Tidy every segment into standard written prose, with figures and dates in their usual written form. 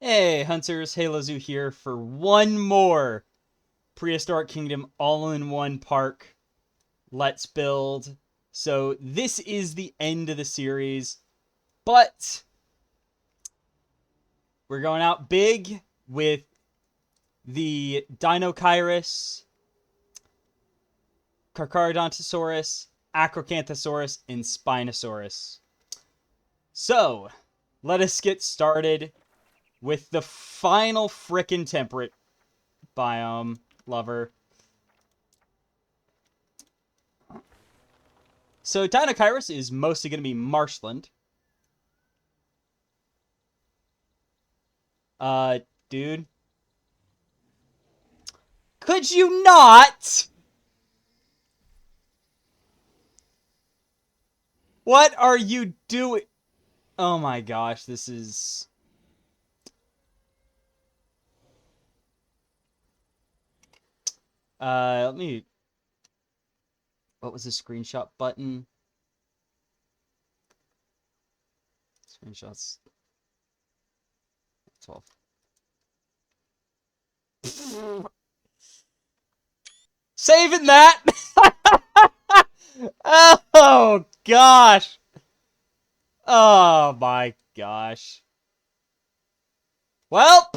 Hey, Hunters, HaloZoo here for one more Prehistoric Kingdom all-in-one park. Let's build. So this is the end of the series, but we're going out big with the Dinochirus, Carcharodontosaurus, Acrocanthosaurus, and Spinosaurus. So, let us get started with the final frickin' temperate biome lover. So Dinochirus is mostly going to be marshland. Dude. Could you not? What are you doing? Oh my gosh, this is... let me... What was the screenshot button? Screenshots. 12. Saving that! Oh gosh! Oh my gosh. Well!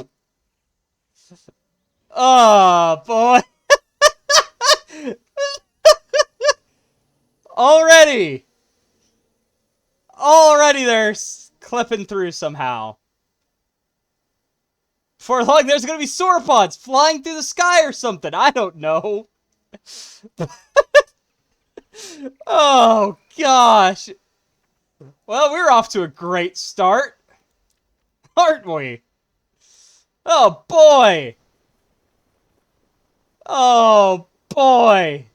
Oh boy! Already! Already they're clipping through somehow. For long, there's gonna be sauropods flying through the sky or something. I don't know. Oh, gosh. Well, we're off to a great start. Aren't we? Oh, boy. Oh, boy.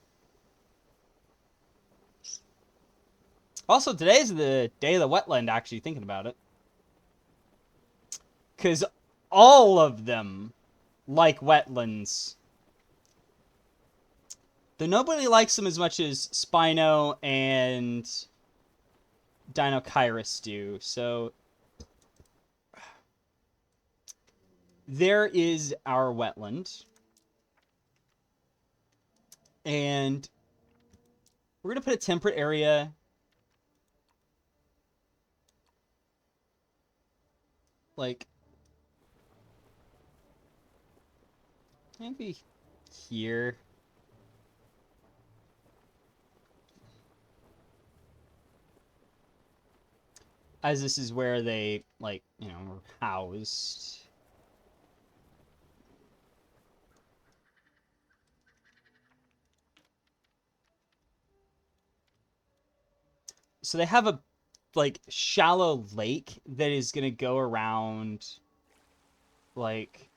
Also, today's the day of the wetland, actually, thinking about it. Because all of them like wetlands. Though nobody likes them as much as Spino and Dinochirus do. So there is our wetland. And we're going to put a temperate area like maybe here. As this is where they, like, you know, were housed. So they have a, like, shallow lake that is going to go around, like,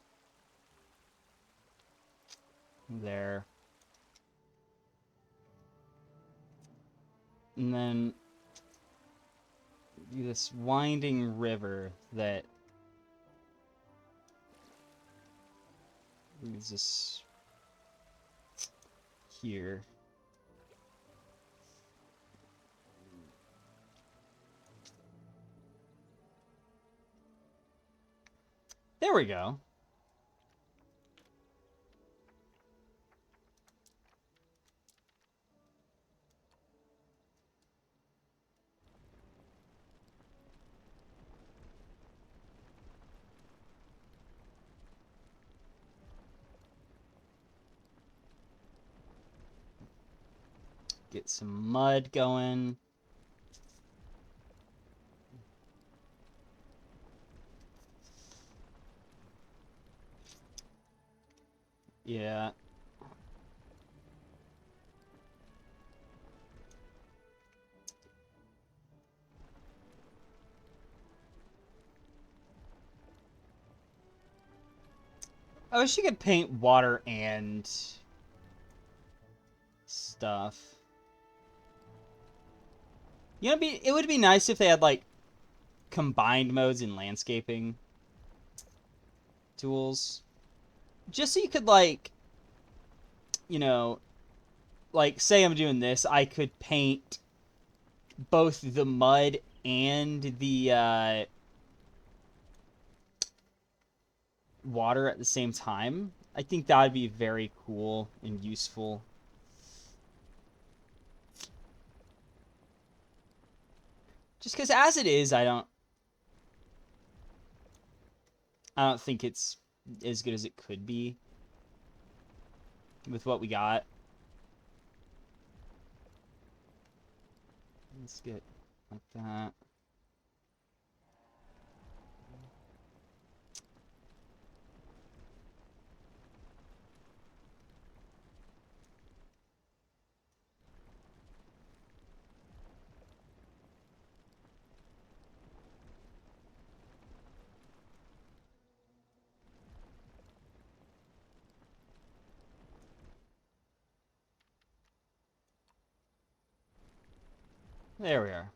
there. And then this winding river that is this here. There we go. Get some mud going. Yeah. I wish you could paint water and stuff. You know, it would be nice if they had, like, combined modes in landscaping tools. Just so you could, like, you know, like, say I'm doing this, I could paint both the mud and the water at the same time. I think that would be very cool and useful. Just because as it is, I don't think it's as good as it could be with what we got. Let's get like that. There we are.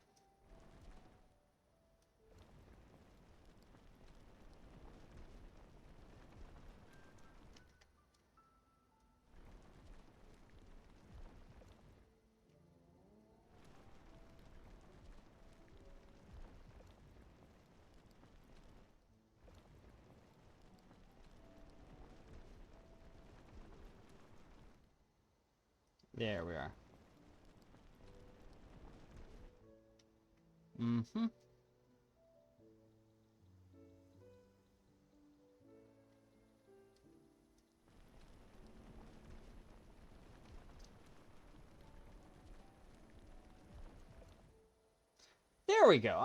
There we are. Mm-hmm. There we go.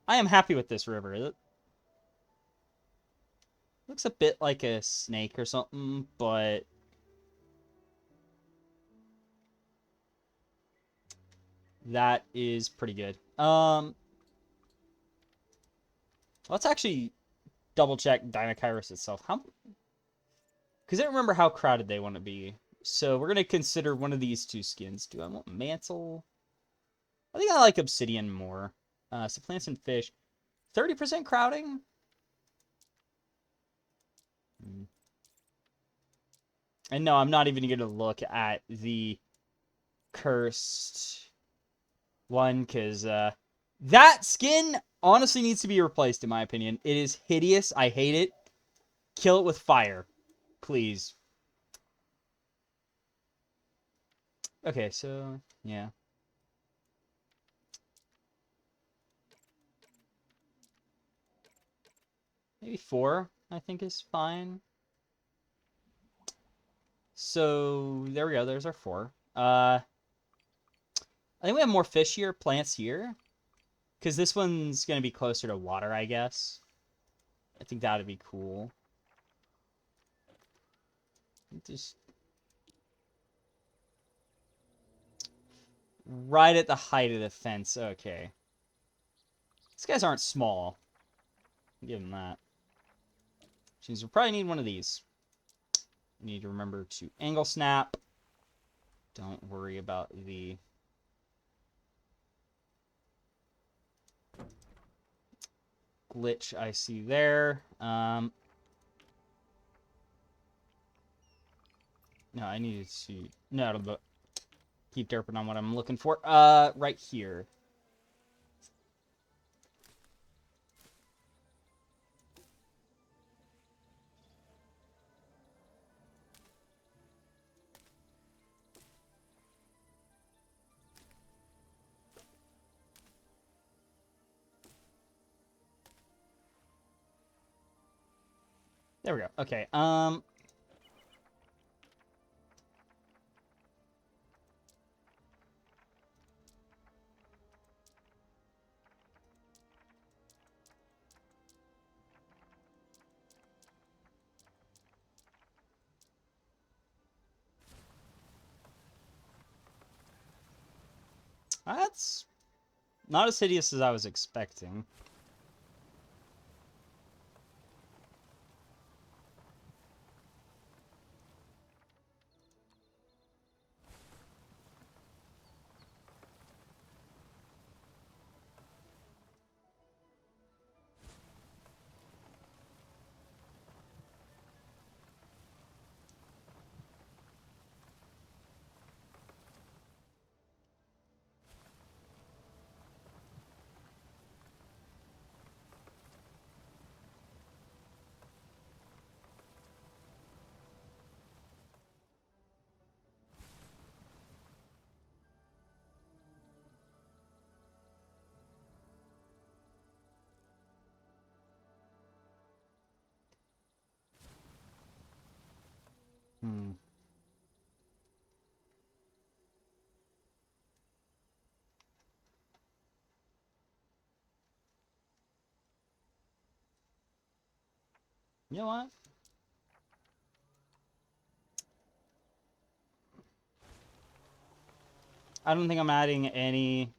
I am happy with this river. It looks a bit like a snake or something, but that is pretty good. Let's actually double check Dinochirus itself. Because I don't remember how crowded they want to be. So we're gonna consider one of these two skins. Do I want mantle? I think I like obsidian more. So plants and fish. 30% crowding? And no, I'm not even going to look at the cursed one, because that skin honestly needs to be replaced, in my opinion. It is hideous. I hate it. Kill it with fire. Please. Okay, so, yeah. Maybe 4, I think, is fine. So, there we go. There's our 4. I think we have more fish here, plants here. Because this one's going to be closer to water, I guess. I think that would be cool. Just right at the height of the fence. Okay. These guys aren't small. I'll give them that. Which means we'll probably need one of these. We need to remember to angle snap. Don't worry about the glitch I see there. No, I needed to... No, it'll keep derping on what I'm looking for. Right here. There we go. Okay, that's not as hideous as I was expecting. Hmm. You know what? I don't think I'm adding any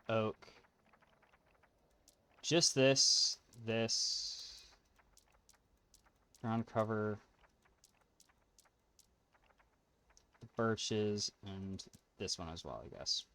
oak. Just this, ground cover, the birches, and this one as well, I guess.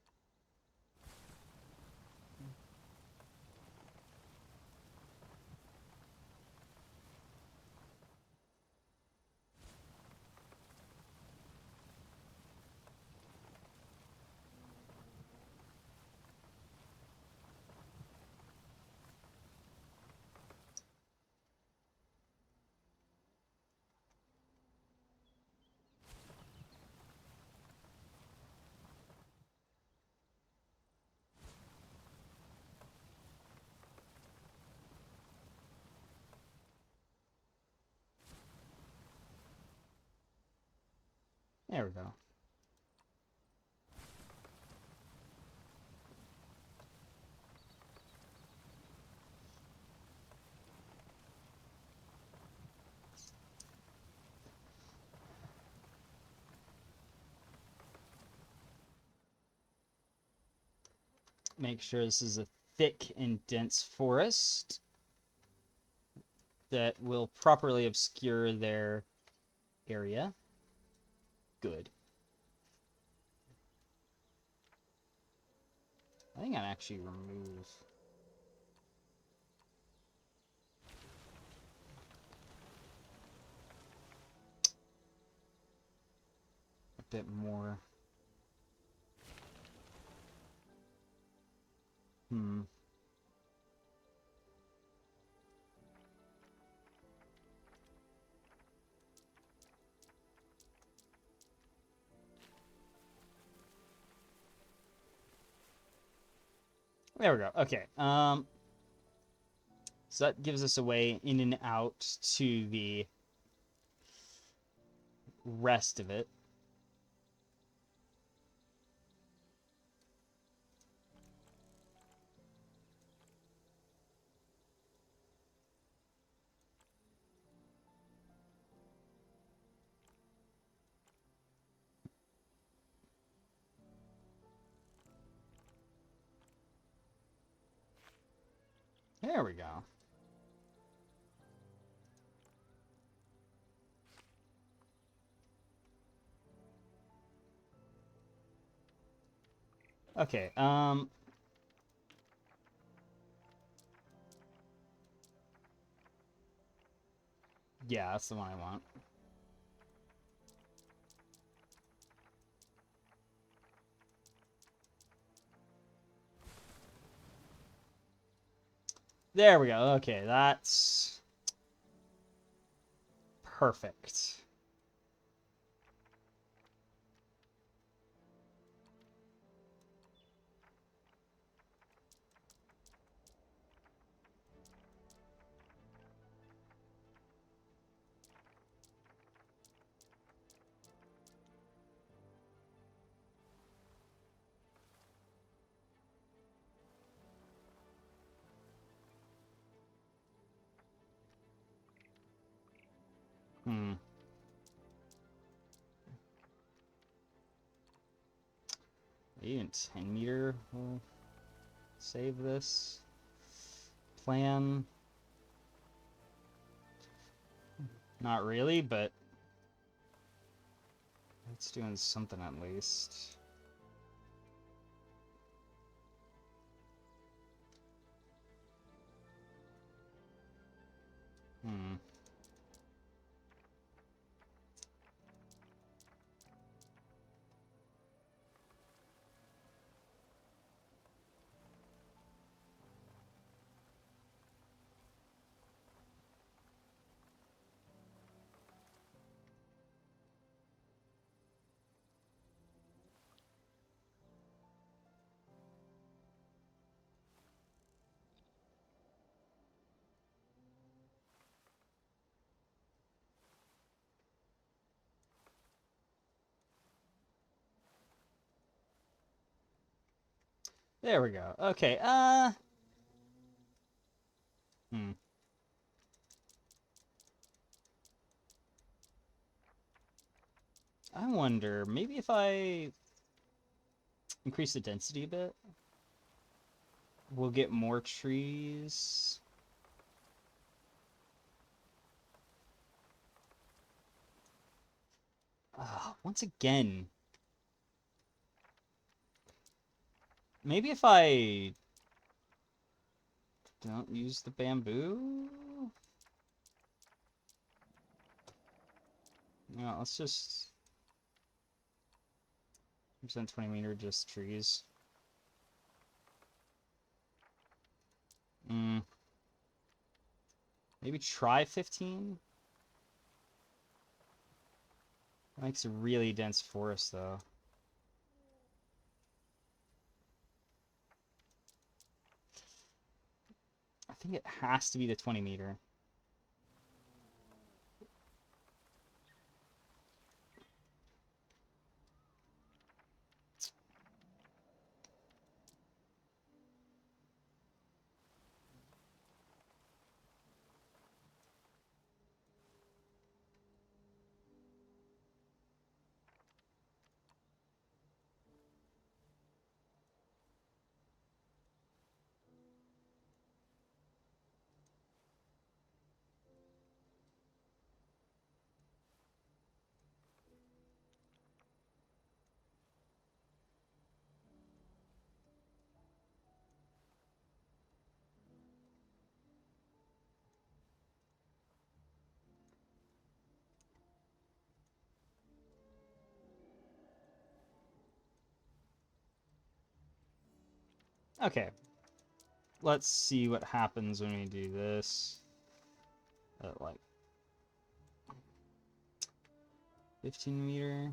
There we go. Make sure this is a thick and dense forest that will properly obscure their area. Good. I think I'd actually remove a bit more. Hmm. There we go. Okay. So that gives us a way in and out to the rest of it. There we go. Okay, yeah, that's the one I want. There we go. Okay, that's perfect. Hmm. Even 10 meter will save this plan. Not really, but it's doing something at least. Hmm. There we go. Okay, Hmm. I wonder, maybe if I increase the density a bit, we'll get more trees. Once again, maybe if I don't use the bamboo? No, let's just... percent 20 meter, just trees. Maybe try 15? That makes a really dense forest, though. I think it has to be the 20 meter. Okay. Let's see what happens when we do this. Like 15 meter.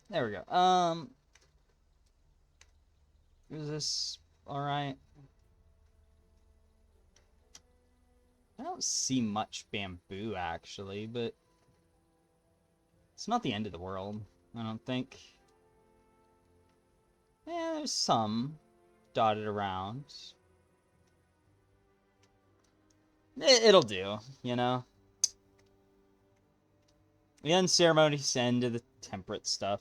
There we go. Is this alright? I don't see much bamboo, actually, but it's not the end of the world, I don't think. Yeah, there's some dotted around. It'll do, you know? We unceremonially send to the temperate stuff.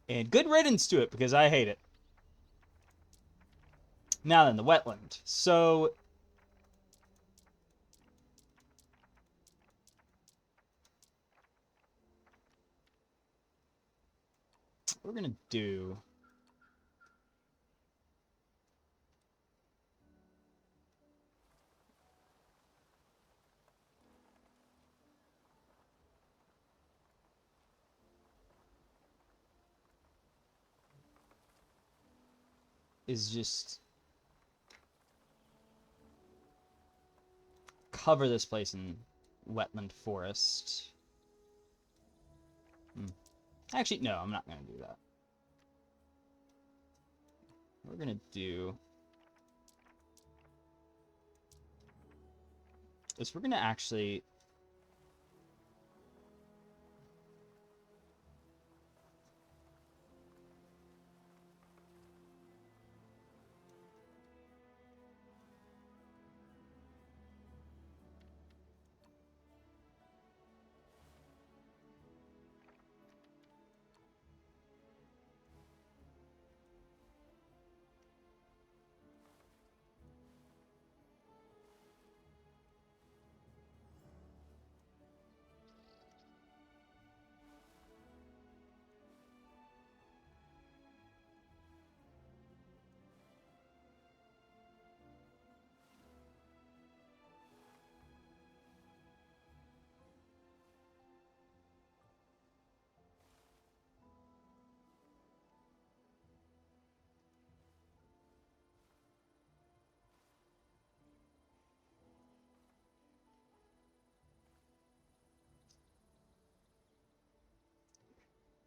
And good riddance to it, because I hate it. Now then, the wetland. So... what we're gonna do... is just... cover this place in wetland forest. Actually, no, I'm not gonna do that. What we're gonna do... is we're gonna actually...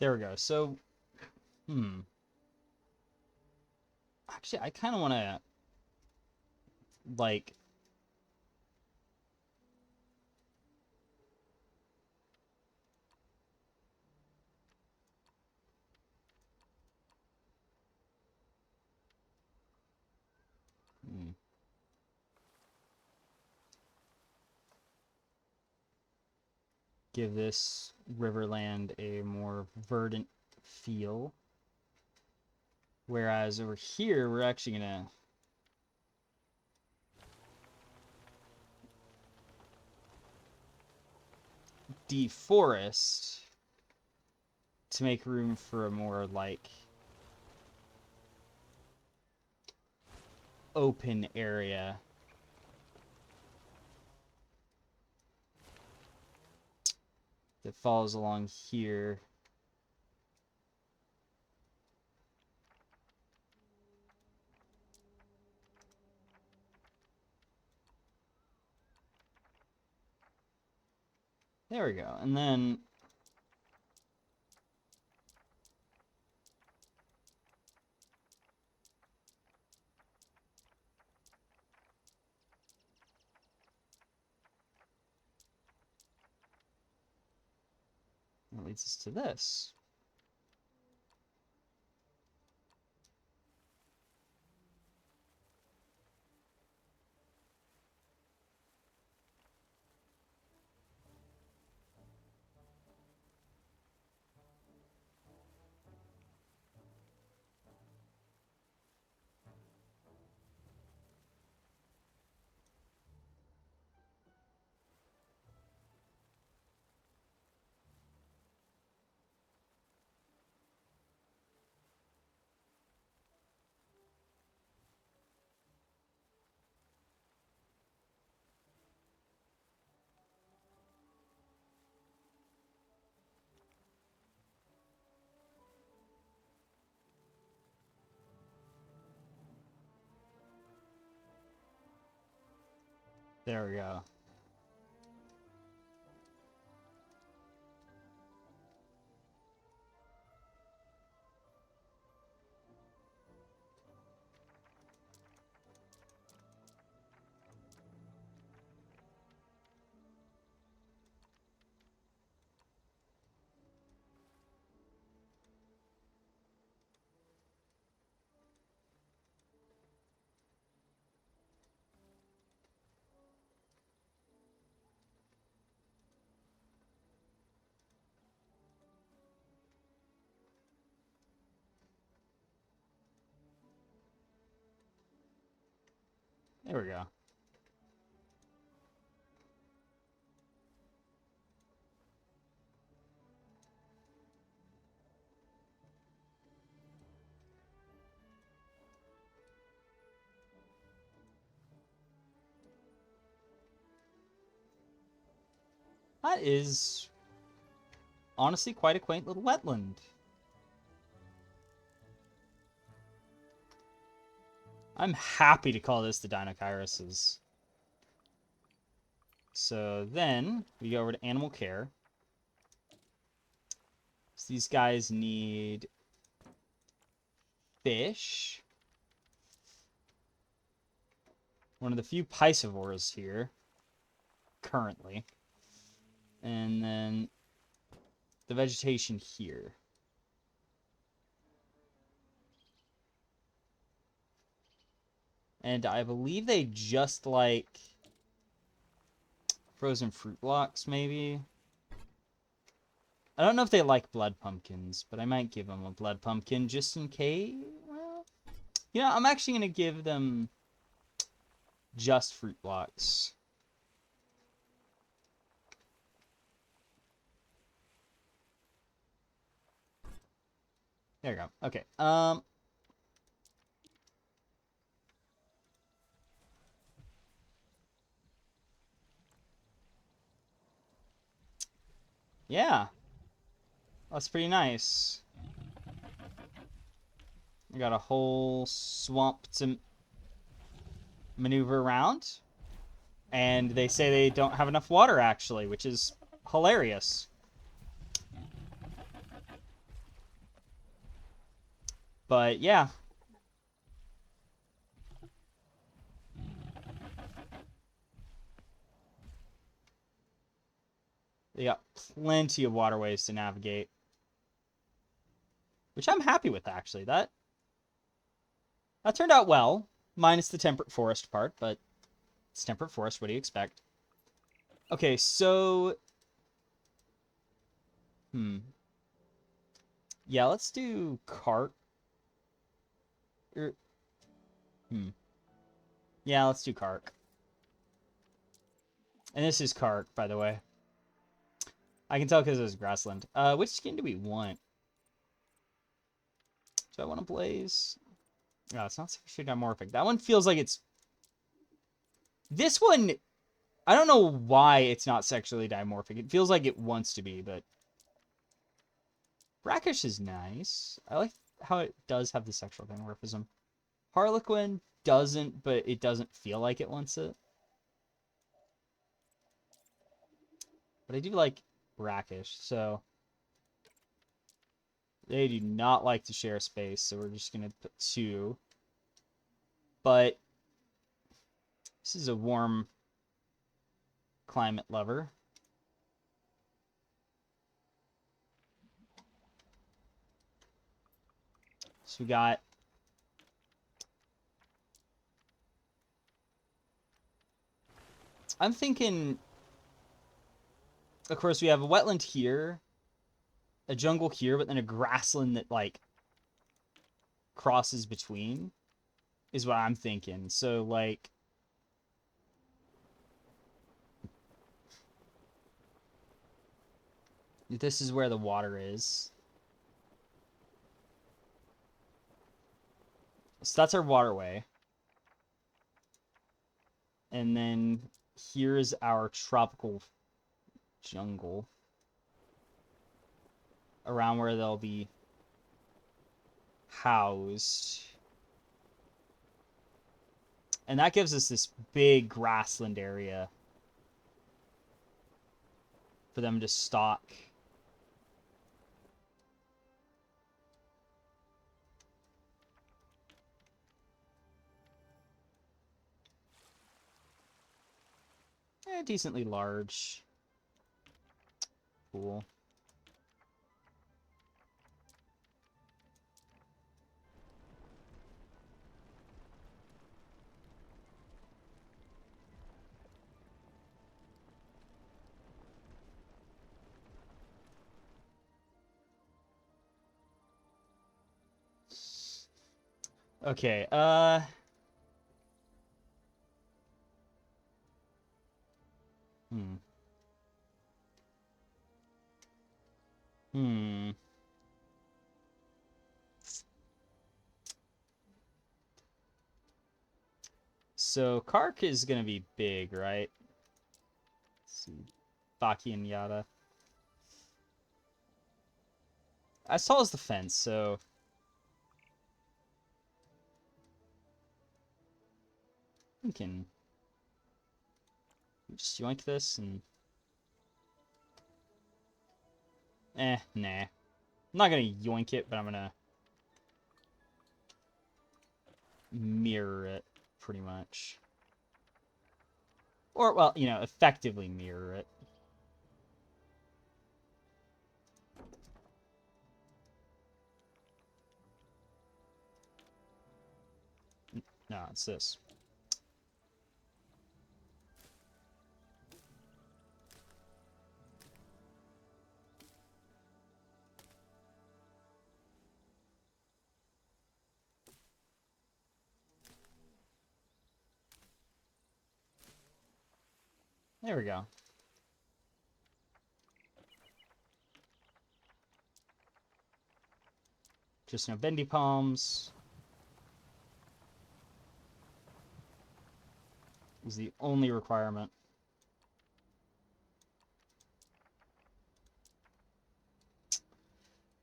there we go. So, actually, I kind of want to, like, give this riverland a more verdant feel. Whereas over here, we're actually going to deforest to make room for a more, like, open area. That follows along here. There we go. And then that leads us to this. There we go. There we go. That is honestly quite a quaint little wetland. I'm happy to call this the Dinocheiruses. So then we go over to animal care. So these guys need fish. One of the few piscivores here currently. And then the vegetation here. And I believe they just like frozen fruit blocks, maybe. I don't know if they like blood pumpkins, but I might give them a blood pumpkin just in case. Well, you know, I'm actually going to give them just fruit blocks. There you go. Okay. Yeah. That's pretty nice. I got a whole swamp to maneuver around. And they say they don't have enough water, actually, which is hilarious. But, yeah. They got plenty of waterways to navigate. Which I'm happy with, actually. That turned out well. Minus the temperate forest part, but it's temperate forest. What do you expect? Okay, so Yeah, let's do cart. Er, hmm. Yeah, let's do cart. And this is cart, by the way. I can tell because it was grassland. Which skin do we want? Do I want to blaze? No, it's not sexually dimorphic. That one feels like it's... This one, I don't know why it's not sexually dimorphic. It feels like it wants to be, but... Brackish is nice. I like how it does have the sexual dimorphism. Harlequin doesn't, but it doesn't feel like it wants it. But I do like brackish, so... They do not like to share space, so we're just going to put 2. But this is a warm climate lover. So we got... I'm thinking... Of course, we have a wetland here, a jungle here, but then a grassland that, like, crosses between is what I'm thinking. So, like... This is where the water is. So that's our waterway. And then here's our tropical jungle. Around where they'll be housed. And that gives us this big grassland area for them to stock. Decently large. Cool. Okay, Hmm. Hmm. So Kark is gonna be big, right? Let's see. Baki and Yada. As tall as the fence, so... We can... just yoink this and... nah. I'm not gonna yoink it, but I'm gonna... mirror it, pretty much. Or, well, you know, effectively mirror it. No, it's this. There we go. Just no bendy palms. Is the only requirement.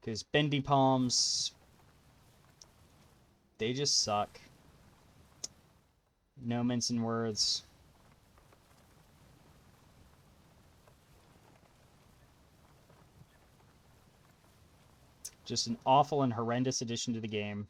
Because bendy palms, they just suck. No mincing words. Just an awful and horrendous addition to the game.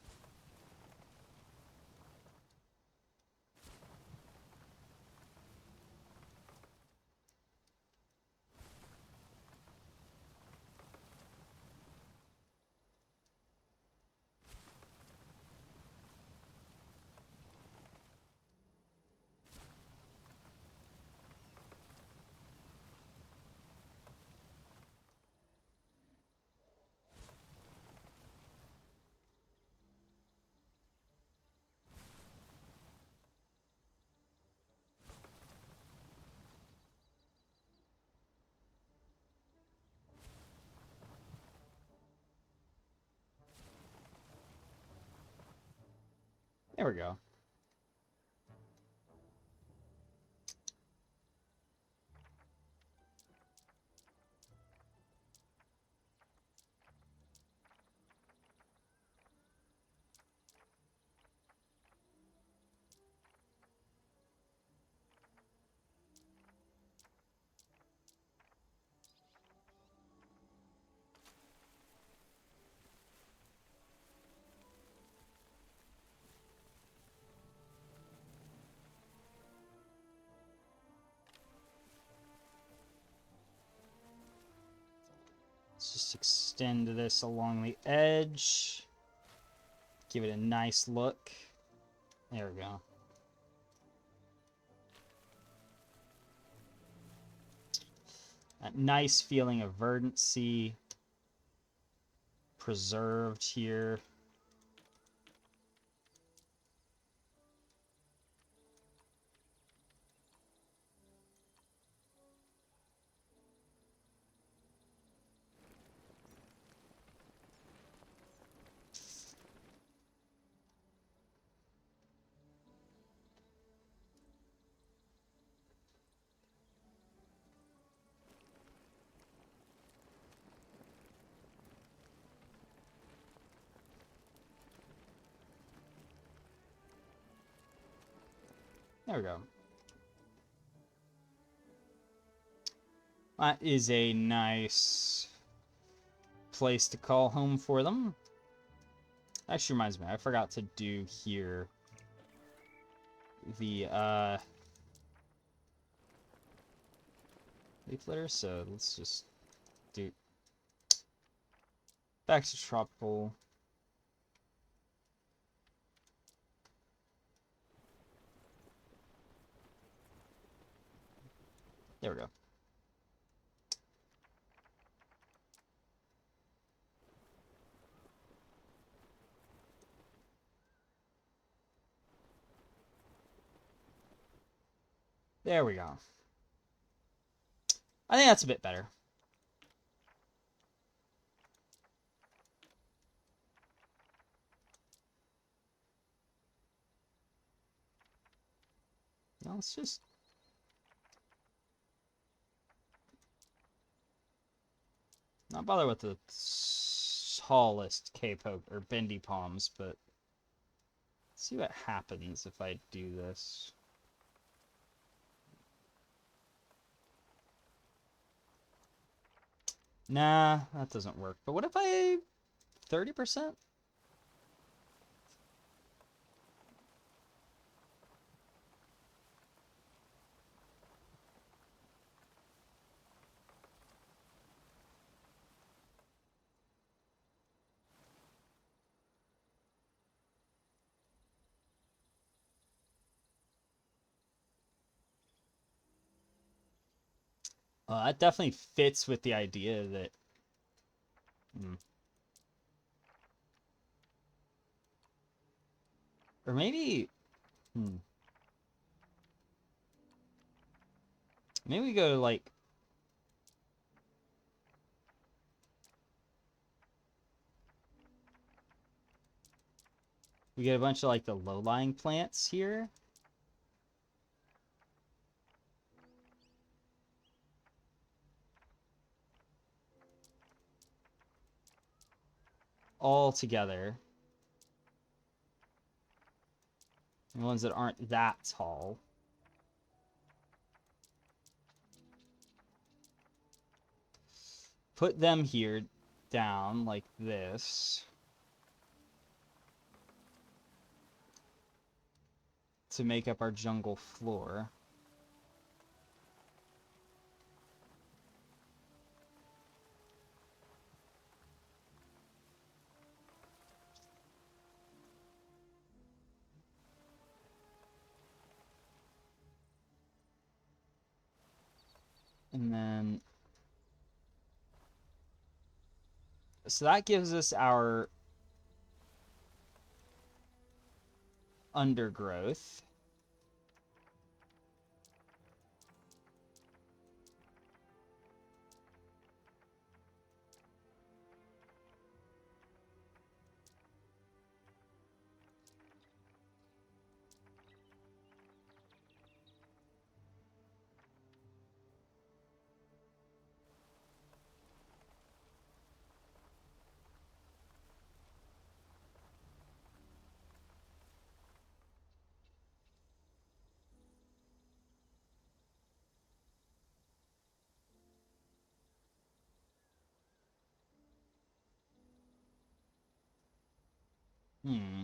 There we go. Let's just extend this along the edge. Give it a nice look. There we go. That nice feeling of verdancy preserved here. There we go. That is a nice place to call home for them. Actually reminds me, I forgot to do here the leaf litter, so let's just do back to tropical. There we go. There we go. I think that's a bit better. Now let's just not bother with the tallest cape or bendy palms, but see what happens if I do this. Nah, that doesn't work. But what if I 30%? That definitely fits with the idea that... Or maybe... Maybe we go to, like... We get a bunch of, like, the low-lying plants here. All together. The ones that aren't that tall. Put them here down like this. To make up our jungle floor. And then... So that gives us our undergrowth. Hmm.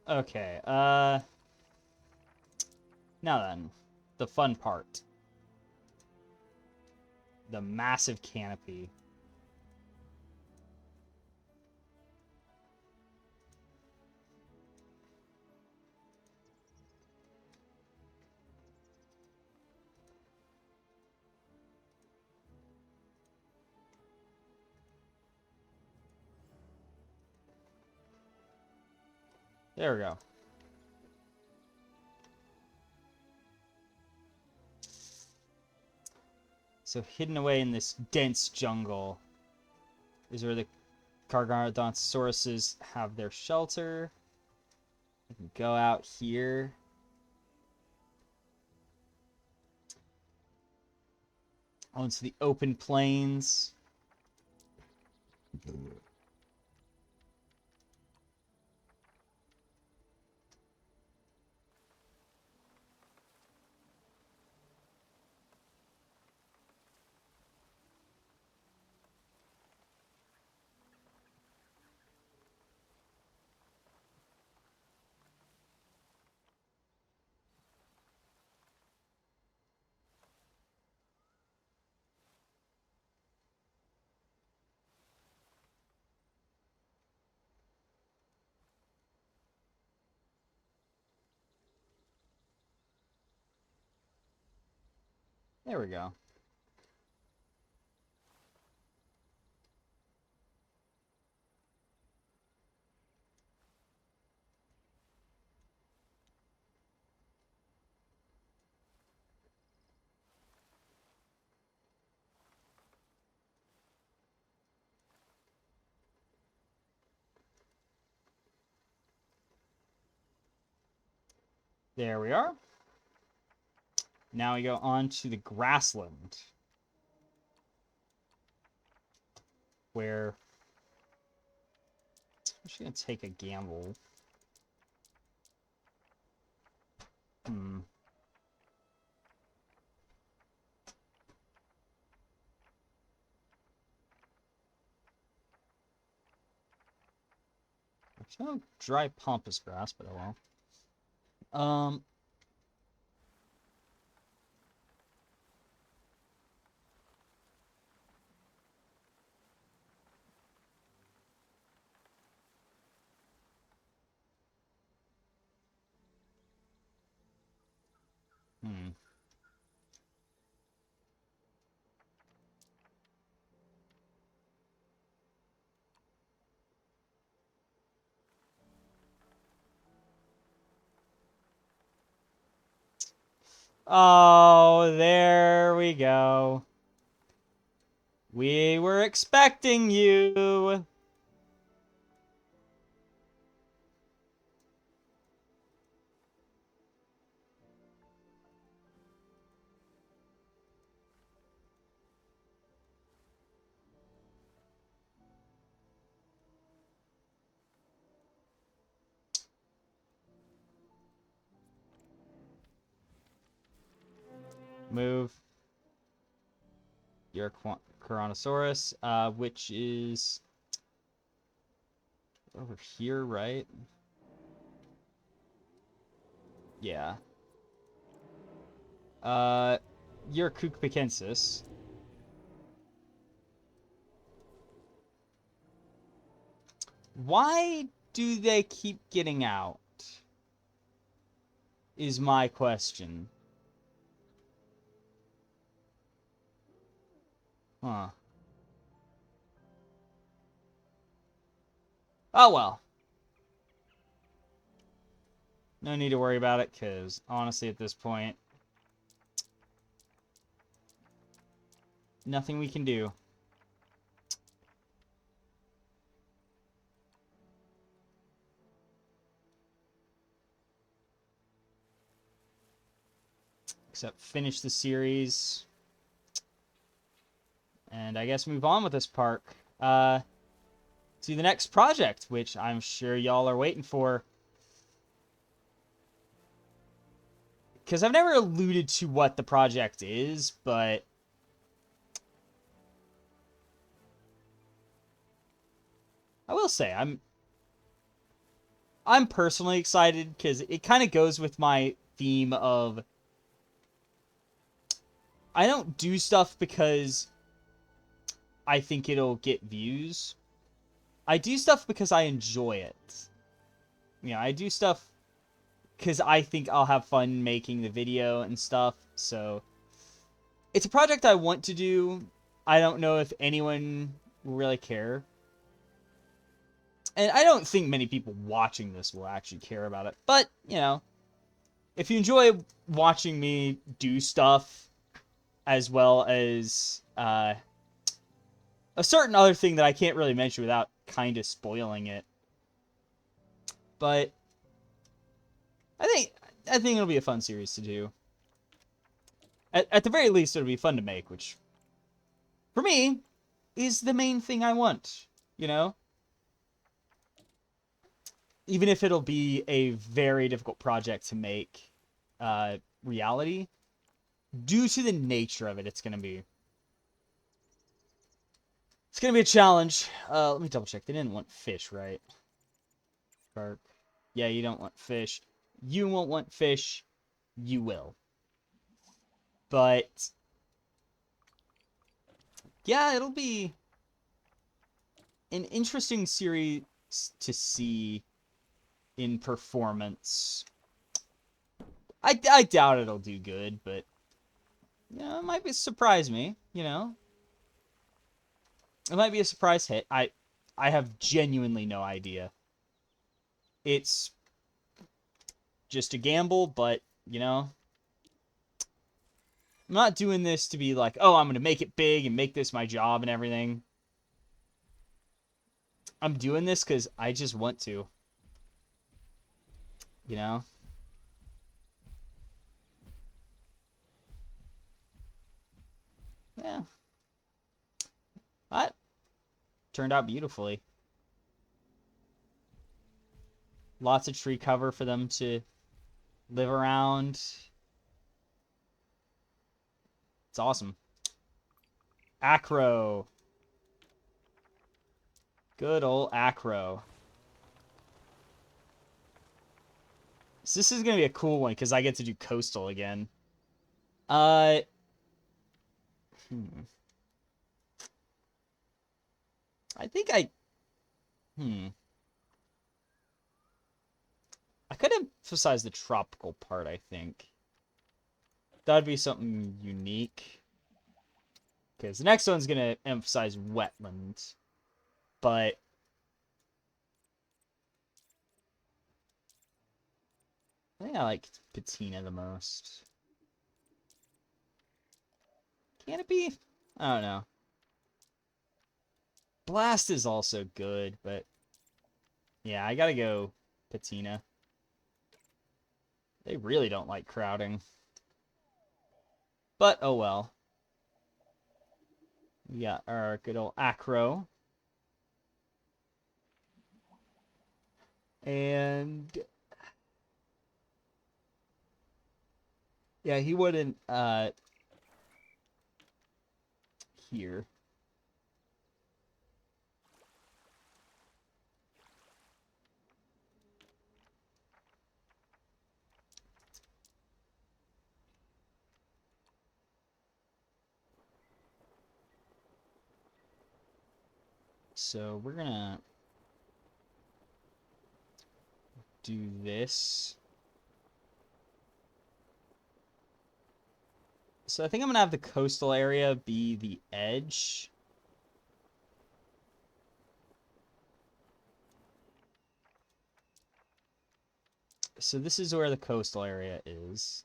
Okay, now then, the fun part. The massive canopy. There we go. So hidden away in this dense jungle is where the Carcharodontsauruses have their shelter. I can go out here. Onto the open plains. There we go. There we are. Now we go on to the grassland, where I'm just gonna take a gamble. Hmm. There's no dry pampas grass, but oh well. Hmm. Oh, there we go. We were expecting you. Move your Tyrannosaurus, which is over here, right? Yeah. Your Kukpikensis. Why do they keep getting out? Is my question. Huh. Oh well. No need to worry about it, because honestly at this point, Nothing we can do. Except finish the series. And I guess move on with this park. To the next project, which I'm sure y'all are waiting for. Because I've never alluded to what the project is, but I will say I'm personally excited because it kind of goes with my theme of I don't do stuff because I think it'll get views. I do stuff because I enjoy it. You know, I do stuff because I think I'll have fun making the video and stuff. So it's a project I want to do. I don't know if anyone will really care. And I don't think many people watching this will actually care about it. But, you know, if you enjoy watching me do stuff as well as a certain other thing that I can't really mention without kind of spoiling it. But I think it'll be a fun series to do. At the very least, it'll be fun to make, which, for me, is the main thing I want, you know? Even if it'll be a very difficult project to make reality, due to the nature of it, it's going to be a challenge. Let me double check. They didn't want fish, right? Shark. Yeah, you don't want fish. You won't want fish. You will. But yeah, it'll be an interesting series to see in performance. I doubt it'll do good, but you know, it might surprise me, you know. It might be a surprise hit. I have genuinely no idea. It's just a gamble, but you know, I'm not doing this to be like, oh, I'm going to make it big and make this my job and everything. I'm doing this because I just want to. You know? Yeah. That turned out beautifully. Lots of tree cover for them to live around. It's awesome. Acro. Good old Acro. So this is going to be a cool one because I get to do coastal again. I think I could emphasize the tropical part, I think. That'd be something unique. Because the next one's going to emphasize wetlands. But I think I like patina the most. Can it be? I don't know. Blast is also good, but yeah, I gotta go patina. They really don't like crowding. But, oh well. We got our good old Acro. And yeah, he wouldn't here. So we're gonna do this. So I think I'm gonna have the coastal area be the edge. So this is where the coastal area is.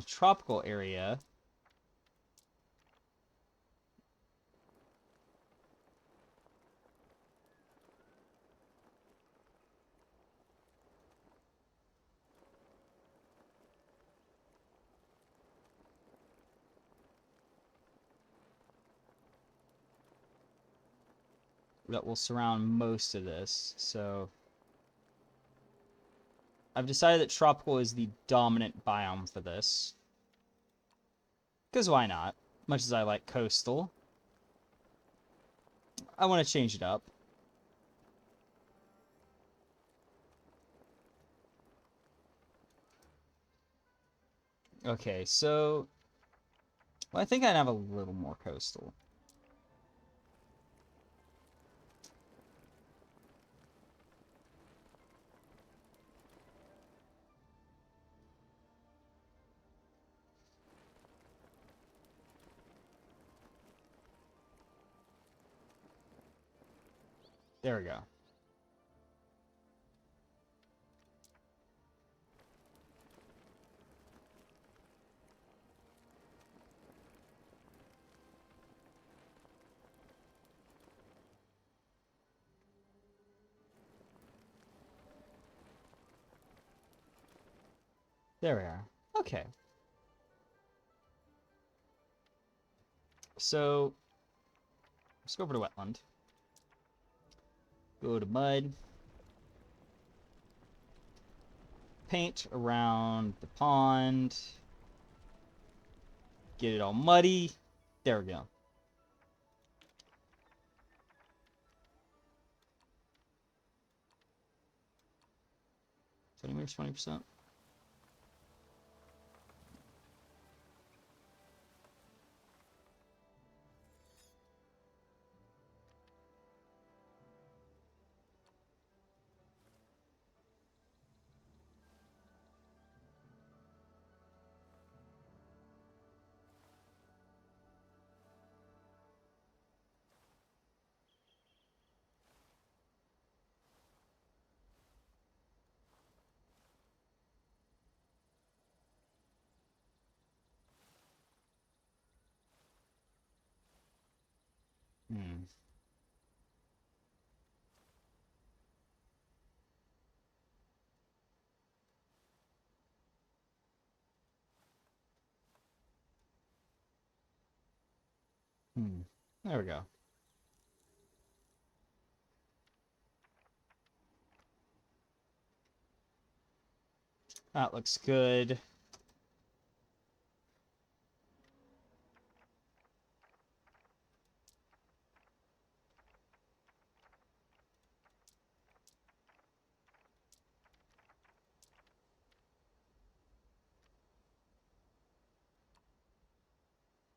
the tropical area. That will surround most of this. So I've decided that tropical is the dominant biome for this. Because why not? Much as I like coastal, I want to change it up. Okay, so well, I think I'd have a little more coastal. There we go. There we are. Okay. So let's go over to wetland. Go to mud. Paint around the pond. Get it all muddy. There we go. Meters, 20%. Hmm. There we go. That looks good.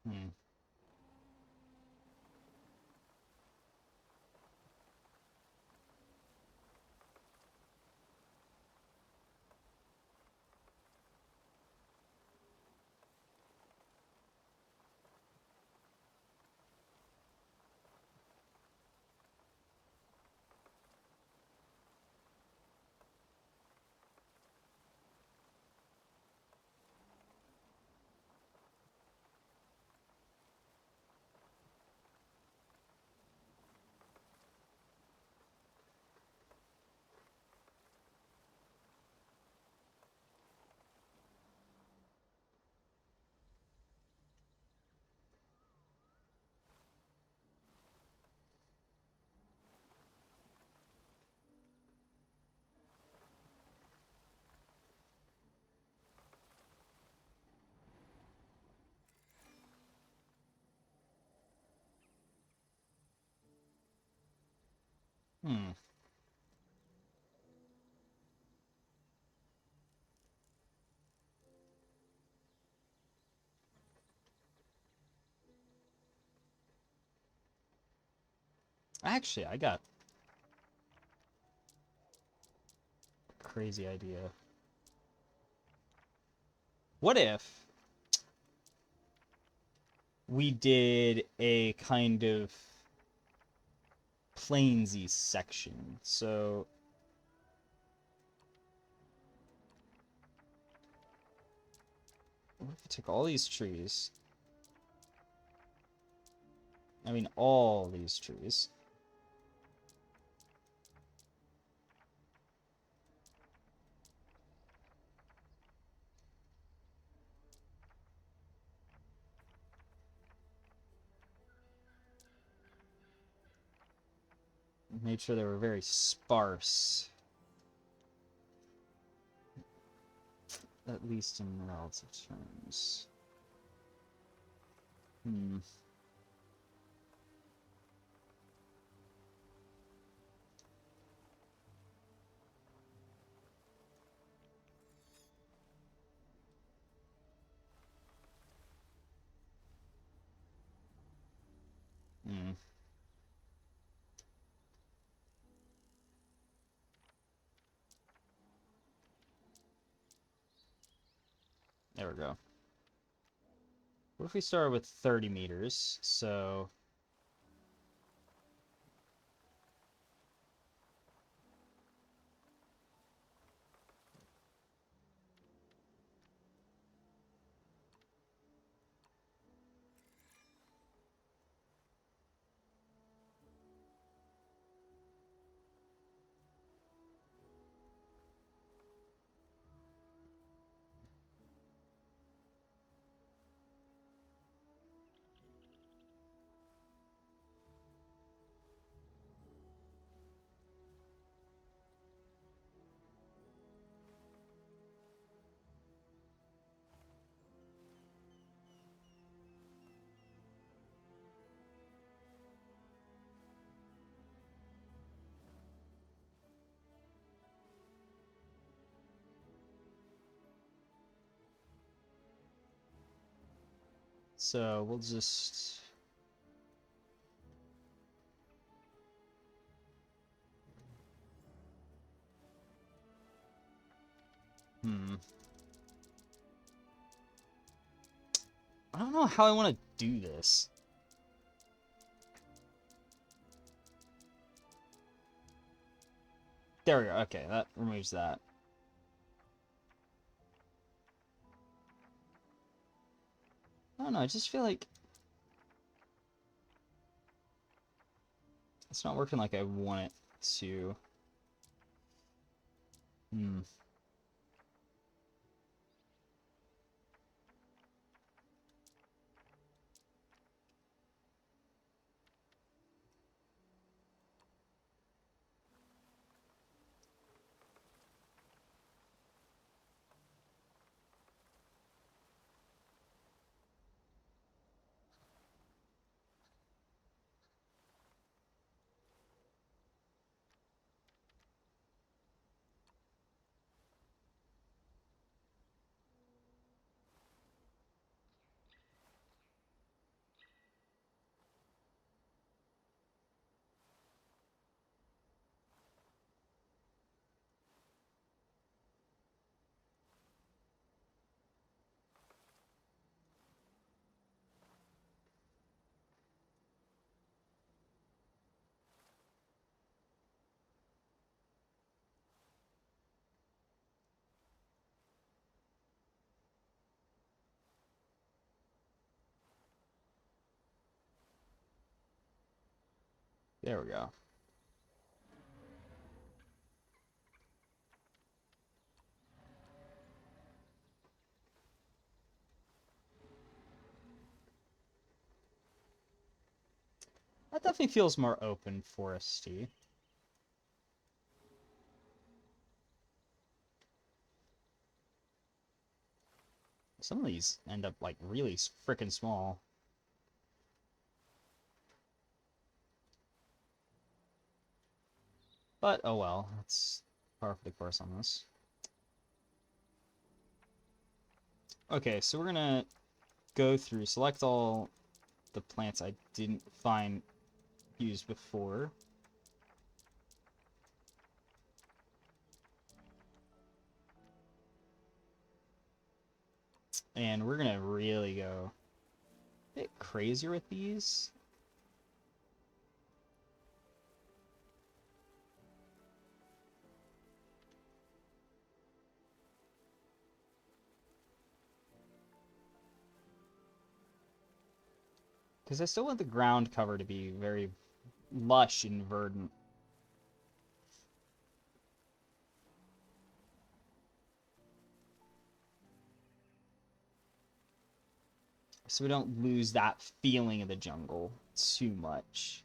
Hmm. Hmm. Actually, I got a crazy idea. What if we did a kind of plainsy section? So what if I took all these trees? I mean, all these trees. Made sure they were very sparse. At least in relative terms. Hmm. Hmm. There we go. What if we started with 30 meters? So... So, we'll just... Hmm. I don't know how I want to do this. There we go. Okay, that removes that. I don't know, I just feel like... it's not working like I want it to. Hmm. There we go. That definitely feels more open foresty. Some of these end up like really freaking small. But oh well, that's par for the course on this. Okay, so we're gonna go through, select all the plants I didn't find used before. And we're gonna really go a bit crazier with these. Because I still want the ground cover to be very lush and verdant. So we don't lose that feeling of the jungle too much.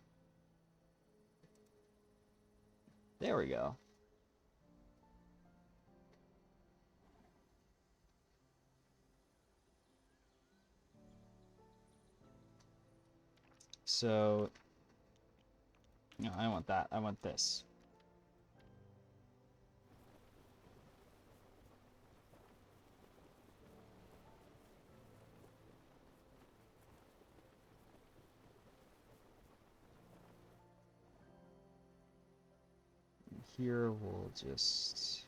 There we go. So, no, I don't want that. I want this. Here we'll just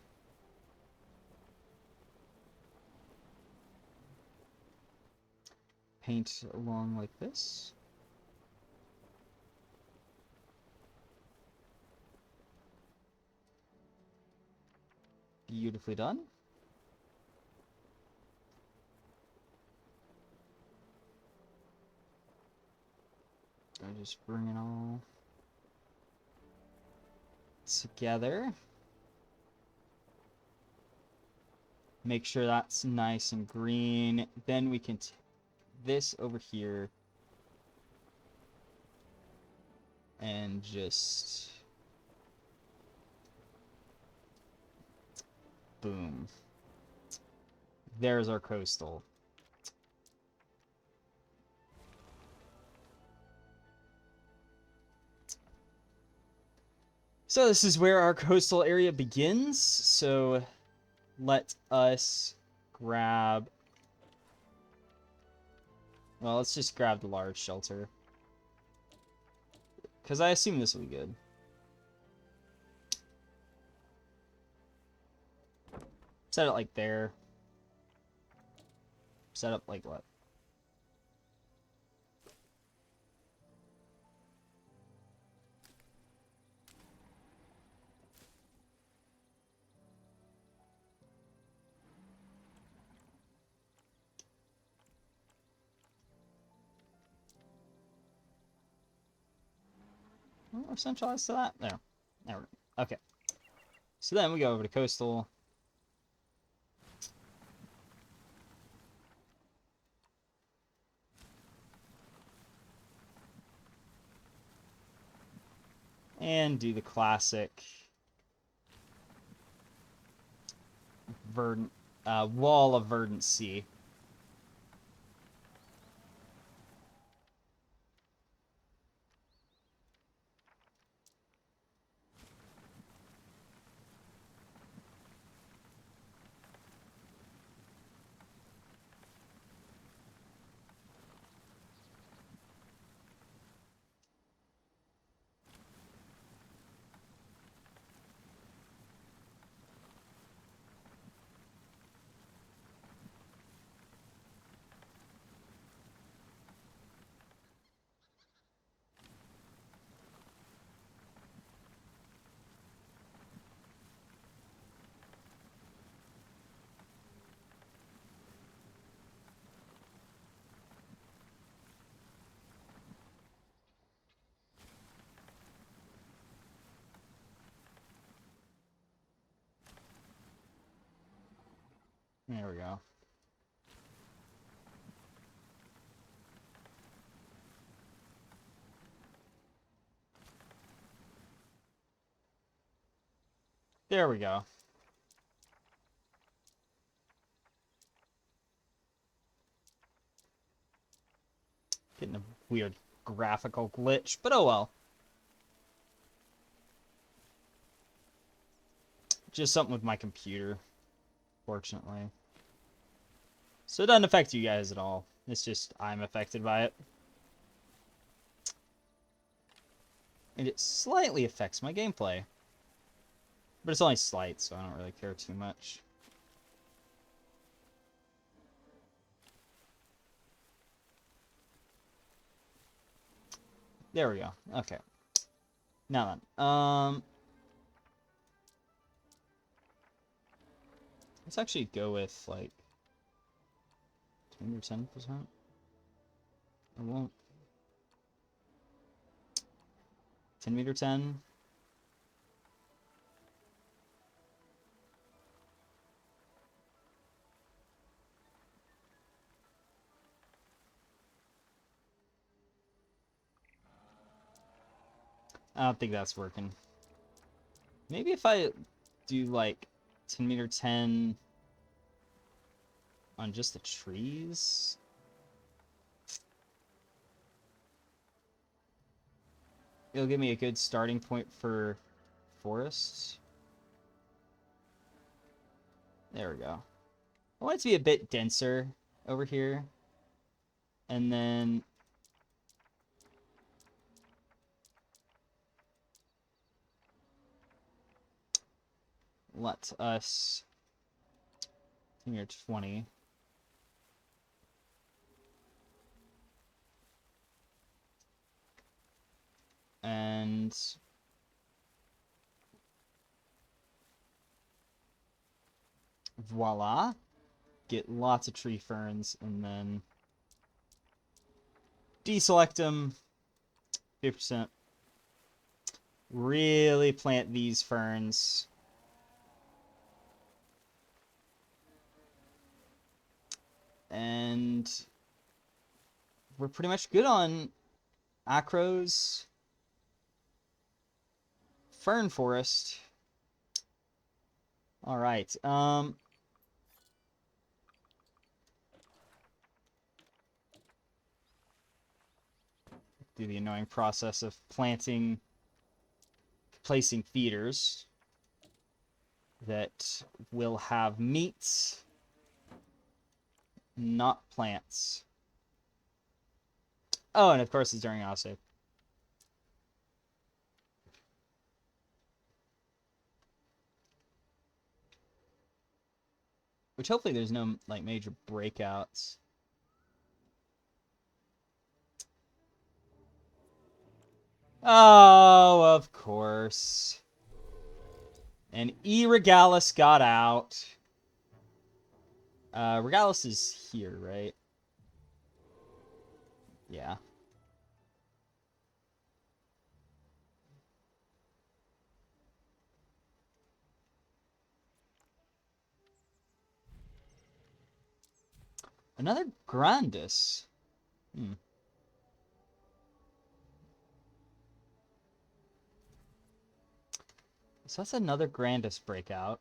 paint along like this. Beautifully done. I just bring it all together. Make sure that's nice and green. Then we can take this over here and just boom. There's our coastal. So this is where our coastal area begins. So let us grab... Well, let's just grab the large shelter. Because I assume this will be good. Set it like there. Set up like what? We're centralized to that? There. There. Okay. So then we go over to coastal. And do the classic verdant wall of verdancy. There we go. There we go. Getting a weird graphical glitch, but oh well. Just something with my computer, fortunately. So it doesn't affect you guys at all. It's just I'm affected by it. And it slightly affects my gameplay. But it's only slight, so I don't really care too much. There we go. Okay. Now then. Let's actually go with, like, 20 or 10%. I won't. 10 meter 10. I don't think that's working. Maybe if I do like 10 meter 10 on just the trees. It'll give me a good starting point for forests. There we go. I want it to be a bit denser over here. And then let us, I think you're 20. And voila. Get lots of tree ferns and then deselect them 50%. Really plant these ferns. And we're pretty much good on Acro's fern forest. All right. Do the annoying process of placing feeders that will have meats, not plants. Oh, and of course it's during autosave. Which hopefully there's no like major breakouts. Oh, of course. And E. Regalis got out. Regalis is here, right? Yeah. Another Grandis. So that's another Grandis breakout.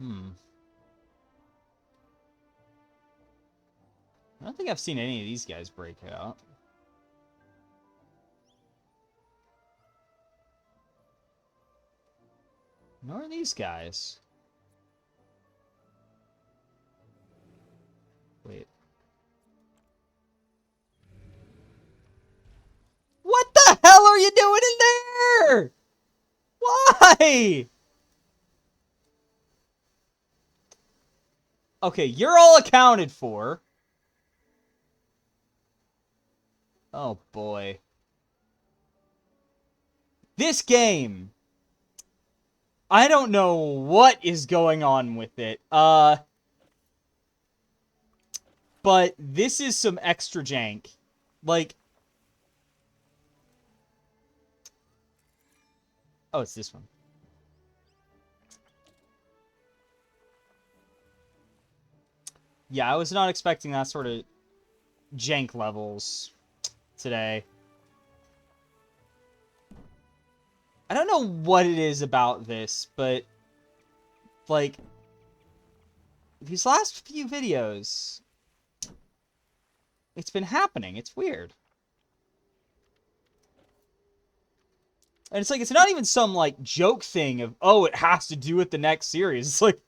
I don't think I've seen any of these guys break out. Nor are these guys. Wait. What the hell are you doing in there? Why? Okay, you're all accounted for. Oh, boy. This game. I don't know what is going on with it. But this is some extra jank. Like... Oh, it's this one. Yeah, I was not expecting that sort of jank levels today. I don't know what it is about this, but like these last few videos, it's been happening. It's weird. And it's like, it's not even some like joke thing of, oh, it has to do with the next series. It's like,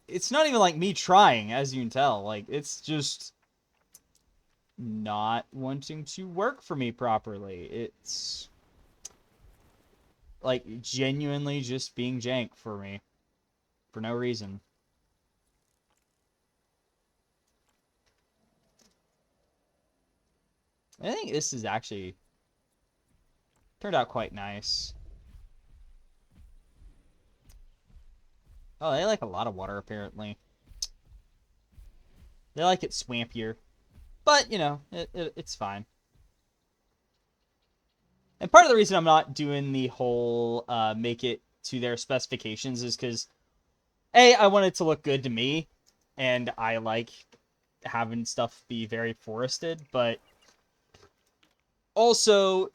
it's not even like me trying, as you can tell. Like, it's just not wanting to work for me properly. It's like genuinely just being jank for me for no reason. I think this is actually turned out quite nice. Oh, they like a lot of water apparently. They like it swampier. But, you know, it's fine. And part of the reason I'm not doing the whole make it to their specifications is because, A, I want it to look good to me, and I like having stuff be very forested, but also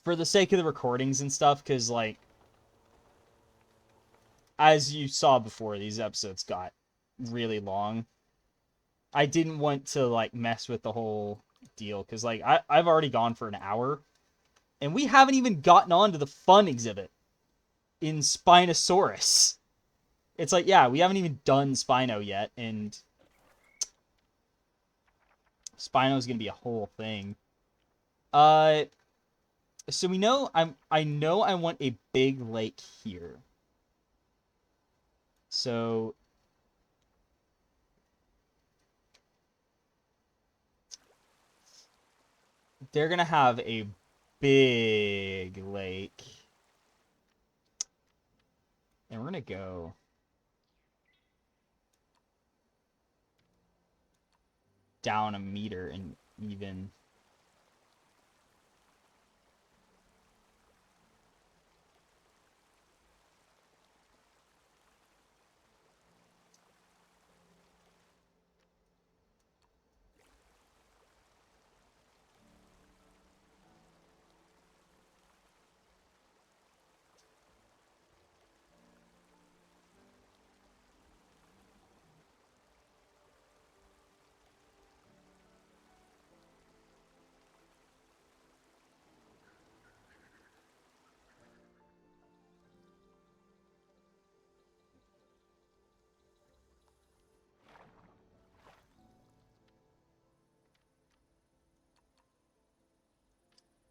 for the sake of the recordings and stuff, because, like, as you saw before, these episodes got really long. I didn't want to, like, mess with the whole deal, because, like, I've already gone for an hour, and we haven't even gotten on to the fun exhibit in Spinosaurus. It's like, yeah, we haven't even done Spino yet, and Spino's gonna be a whole thing. Uh, so we know I know I want a big lake here. So they're gonna have a big lake. And we're gonna go down a meter and even.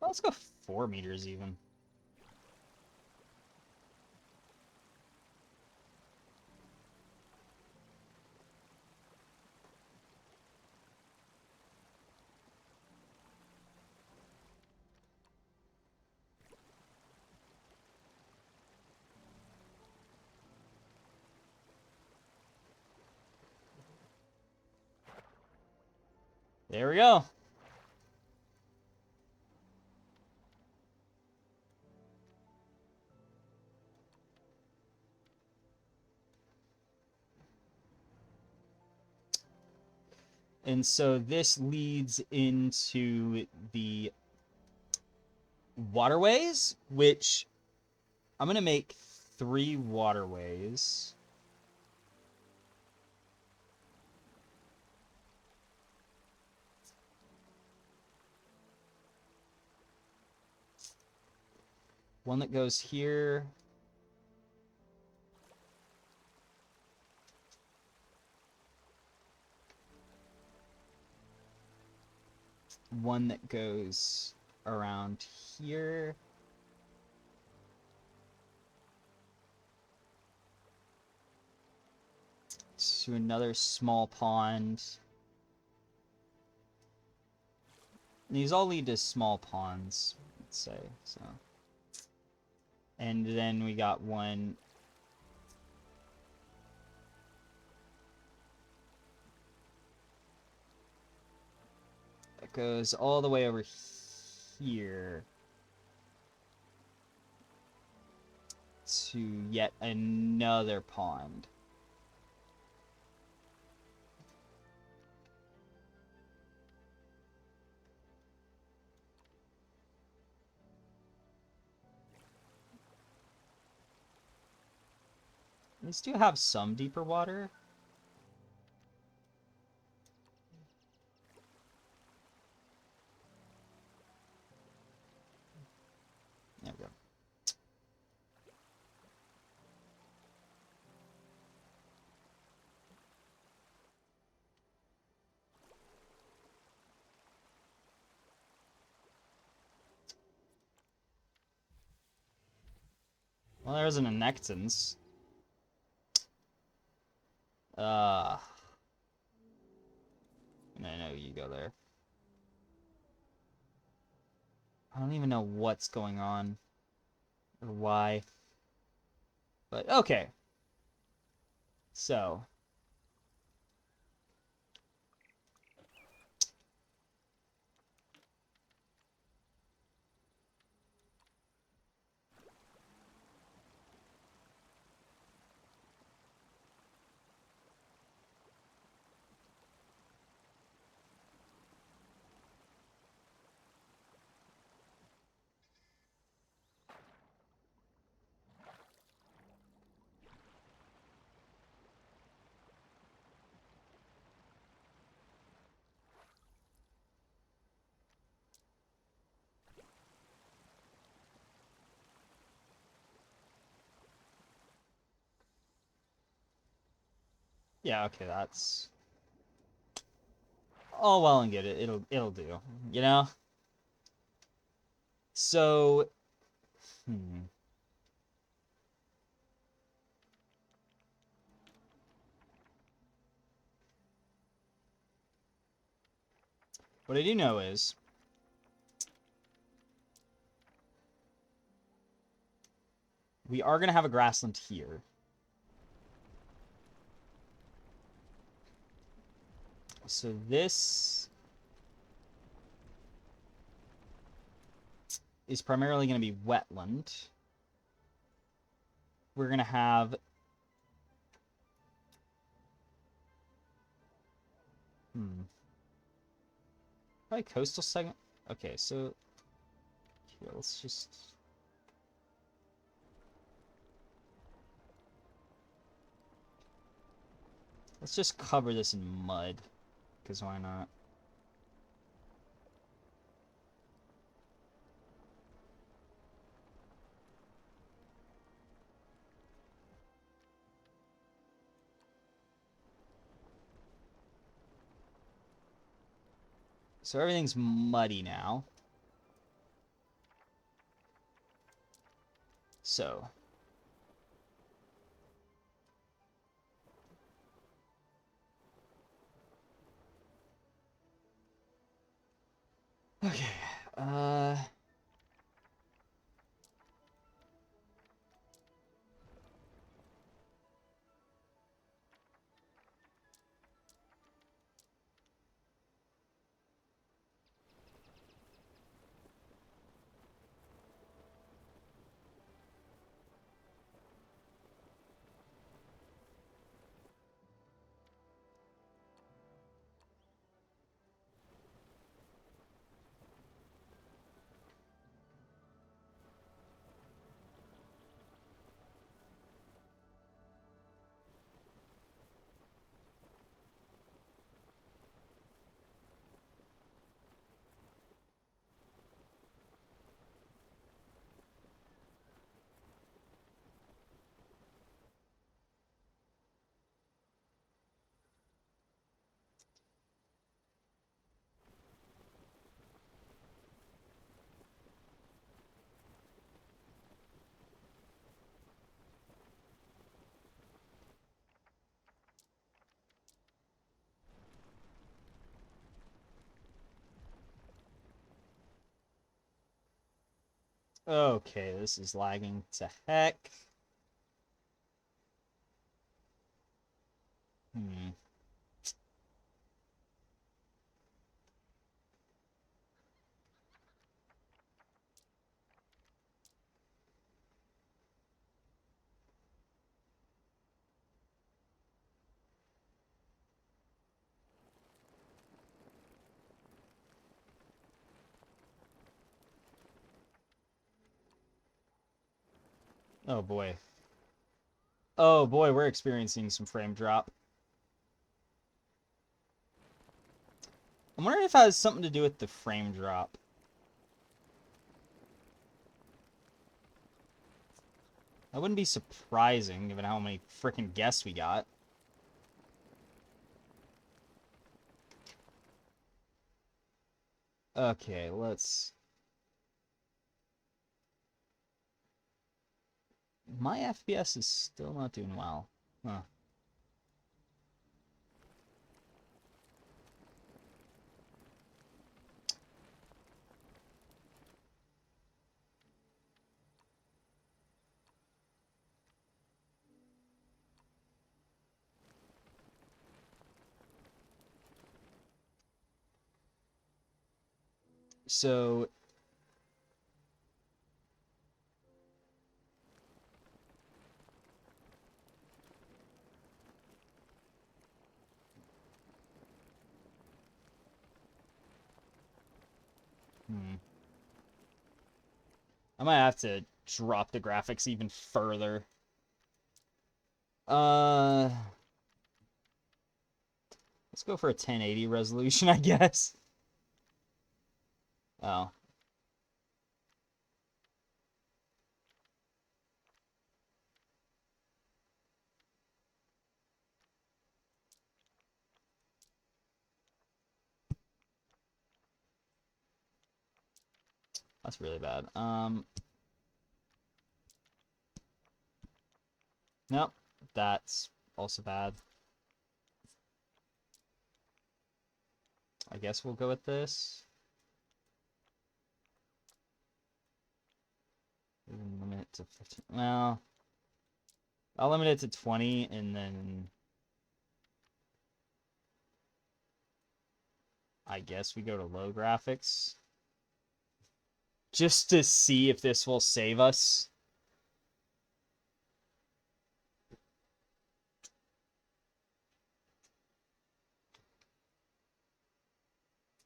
Well, let's go 4 meters even. There we go. And so this leads into the waterways, which I'm going to make 3 waterways. One that goes here. One that goes around here. To another small pond. And these all lead to small ponds, let's say. So, and then we got one that goes all the way over here to yet another pond. These do have some deeper water. There we go. Well, there's an Anectons. I know you go there. I don't even know what's going on or why. But okay. So Yeah, okay, that's all well and good. It'll do, you know? So, hmm. What I do know is we are going to have a grassland here. So this is primarily going to be wetland. We're going to have... Probably coastal segment. Okay, so... Here, let's just... Let's just cover this in mud. Because why not? So everything's muddy now. So... Okay, okay, this is lagging to heck. Oh boy. Oh boy, we're experiencing some frame drop. I'm wondering if it has something to do with the frame drop. That wouldn't be surprising, given how many freaking guests we got. Okay, let's... My FPS is still not doing well. Huh. So... I might have to drop the graphics even further. Let's go for a 1080 resolution, I guess. Oh. That's really bad. Nope. That's also bad. I guess we'll go with this. Limit it to 15. Well, I'll limit it to 20 and then I guess we go to low graphics. Just to see if this will save us.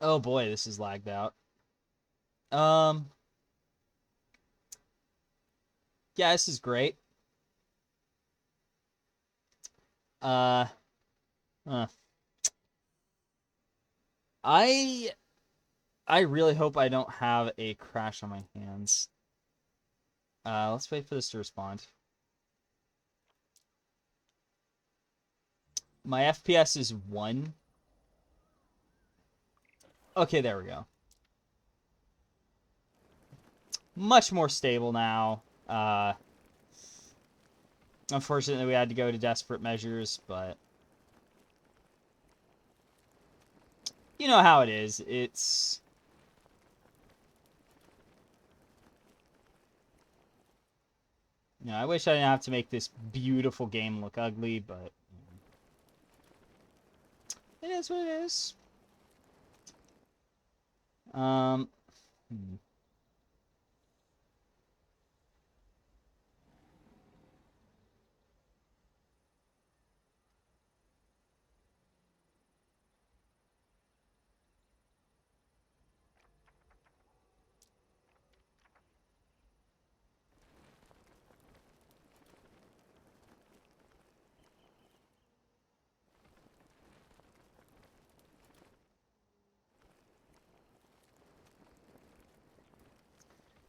Oh boy, this is lagged out. Yeah, this is great. Uh, uh. I really hope I don't have a crash on my hands. Let's wait for this to respond. My FPS is 1. Okay, there we go. Much more stable now. Unfortunately, we had to go to desperate measures, but you know how it is. It's... You know, I wish I didn't have to make this beautiful game look ugly, but it is what it is. Hmm.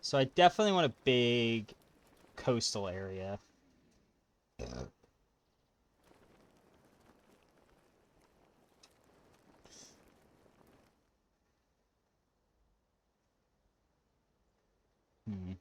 So I definitely want a big coastal area. Hmm.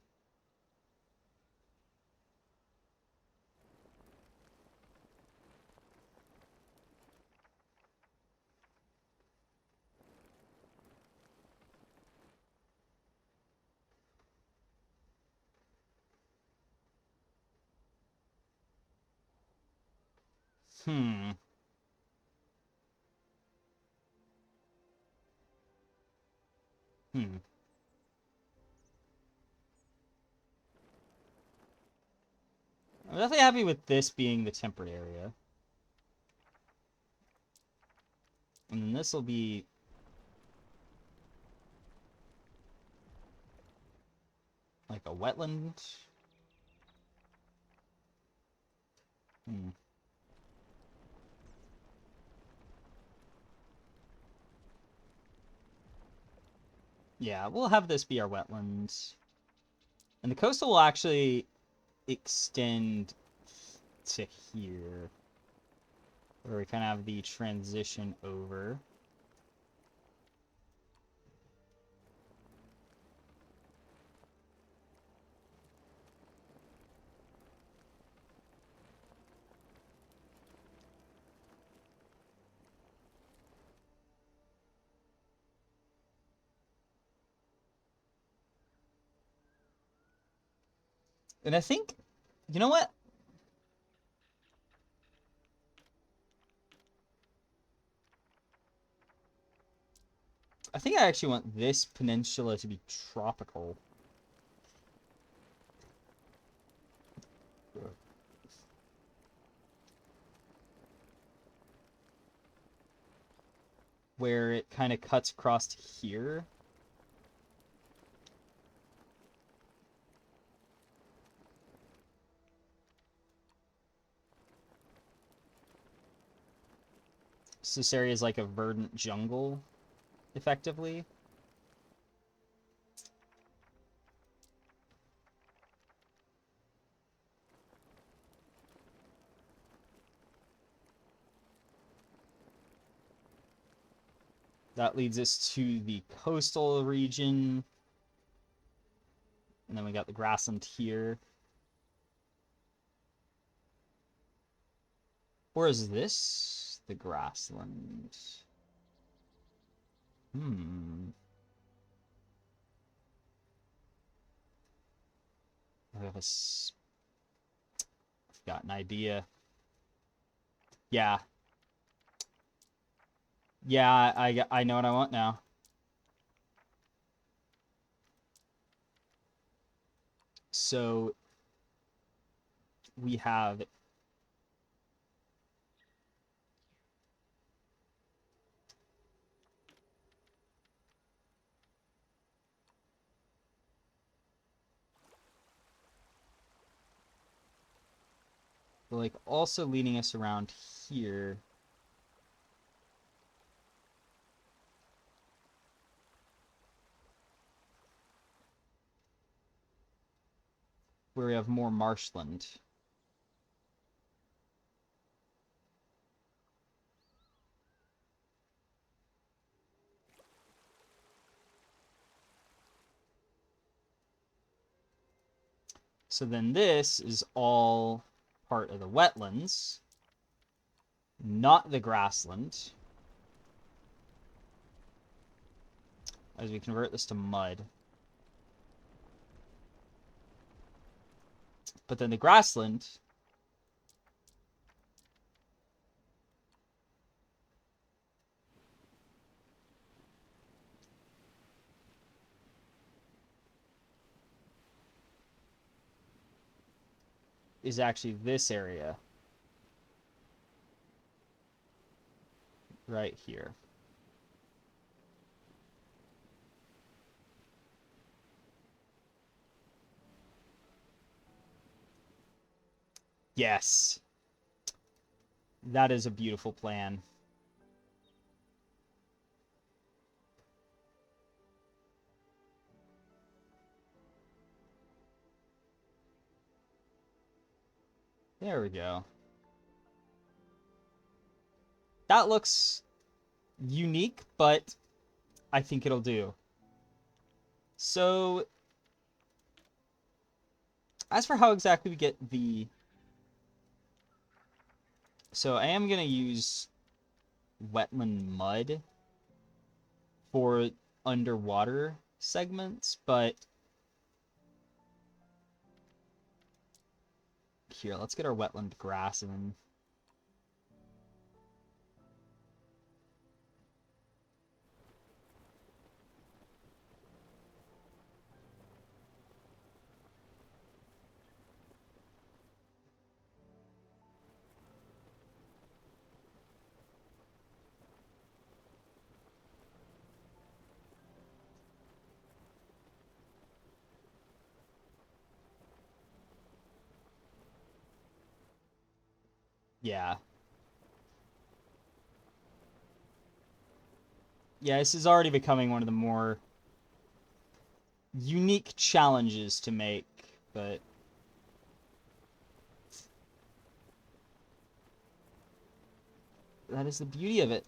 Hmm. Hmm. I'm definitely happy with this being the temperate area. And then this will be... like a wetland. Hmm. Yeah, we'll have this be our wetlands. And the coastal will actually extend to here. Where we kind of have the transition over. And I think, you know what? I think I actually want this peninsula to be tropical. Where it kind of cuts across to here. So this area is like a verdant jungle, effectively. That leads us to the coastal region. And then we got the grassland here. Or is this the grassland? I have I've got an idea. Yeah. Yeah, I know what I want now. So we have like also leading us around here. Where we have more marshland. So then this is all part of the wetlands, not the grassland. As we convert this to mud. But then the grassland is actually this area. Right here. Yes. That is a beautiful plan. There we go. That looks unique, but I think it'll do. So, as for how exactly we get the... So I am going to use wetland mud for underwater segments, but here, let's get our wetland grass in. Yeah. Yeah, this is already becoming one of the more unique challenges to make, but that is the beauty of it.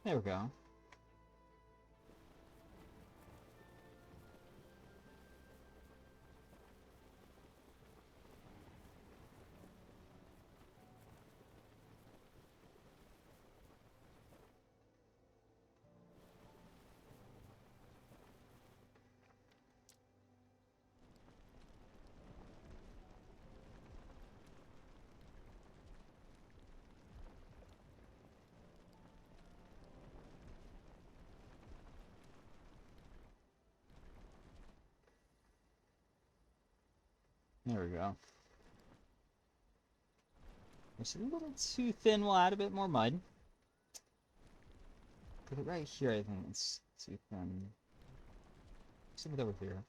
There we go. There we go. It's a little too thin. We'll add a bit more mud. Put it right here, I think it's too thin. Let's put it over here.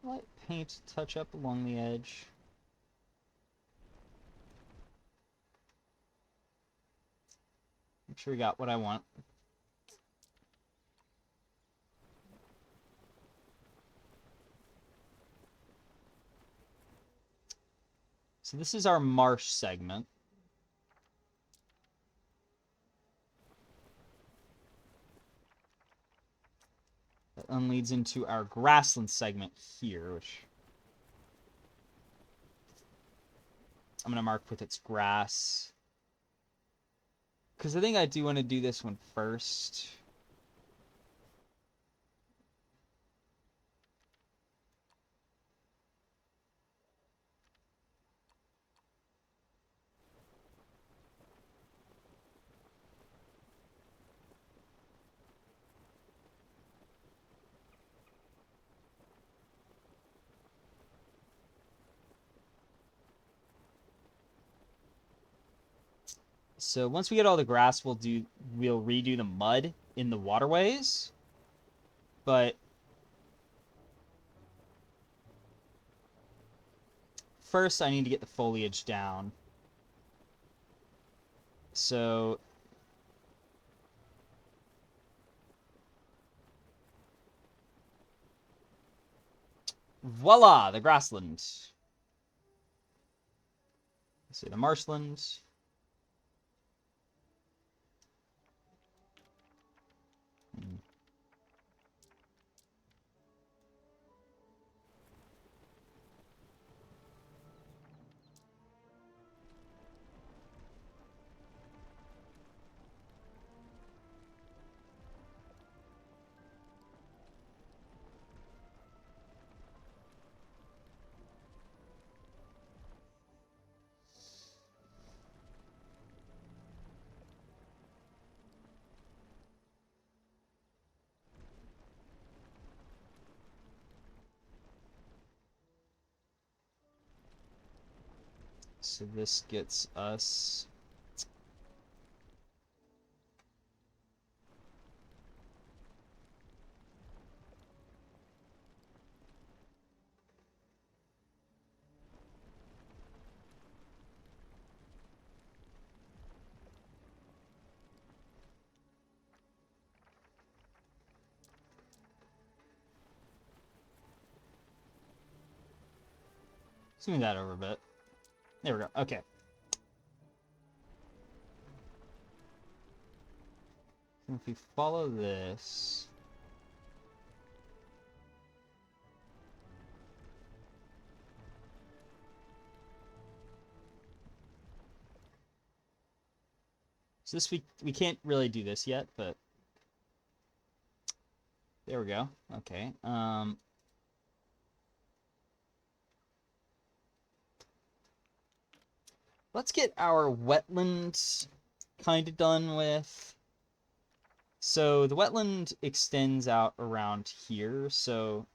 Light paint touch up along the edge. Make sure we got what I want. So this is our marsh segment. That then leads into our grassland segment here, which I'm going to mark with its grass. Because I think I do want to do this one first. So once we get all the grass, we'll redo the mud in the waterways. But first I need to get the foliage down. So voila, the grassland. Let's see, the marshland. So this gets us smooth that over a bit. There we go. Okay. So if we follow this, so this we can't really do this yet, but there we go. Okay. Let's get our wetland kind of done with. So the wetland extends out around here, so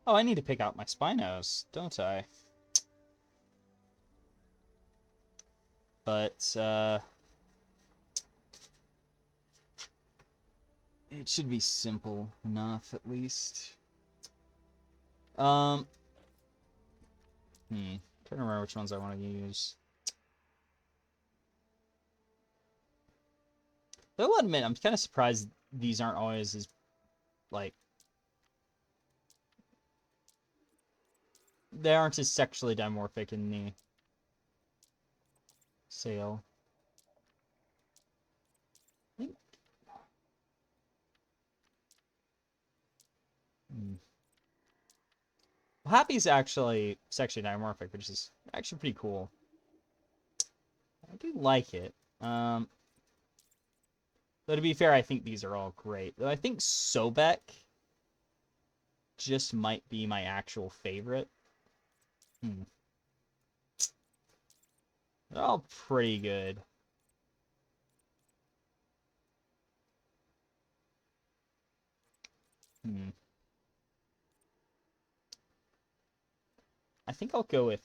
Oh, I need to pick out my Spinos, don't I? But, it should be simple enough, at least. Trying to remember which ones I want to use. Though I'll admit, I'm kind of surprised these aren't always as, like, they aren't as sexually dimorphic in the sale. I think... Well, Happy's actually sexually dimorphic, which is actually pretty cool. I do like it. Though to be fair, I think these are all great. Though I think Sobek just might be my actual favorite. They're all pretty good. I think I'll go with...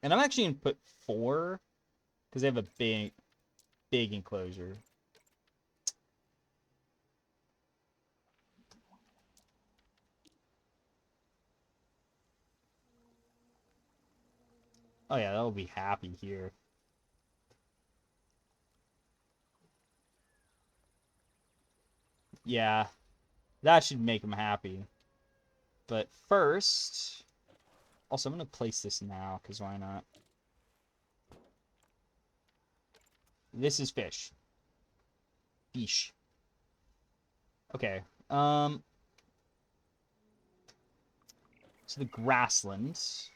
And I'm actually going to put 4, because they have a big enclosure. Oh yeah, that'll be happy here. Yeah, that should make them happy. But first... Also, I'm going to place this now, because why not? This is fish. Fish. Okay. So the grasslands.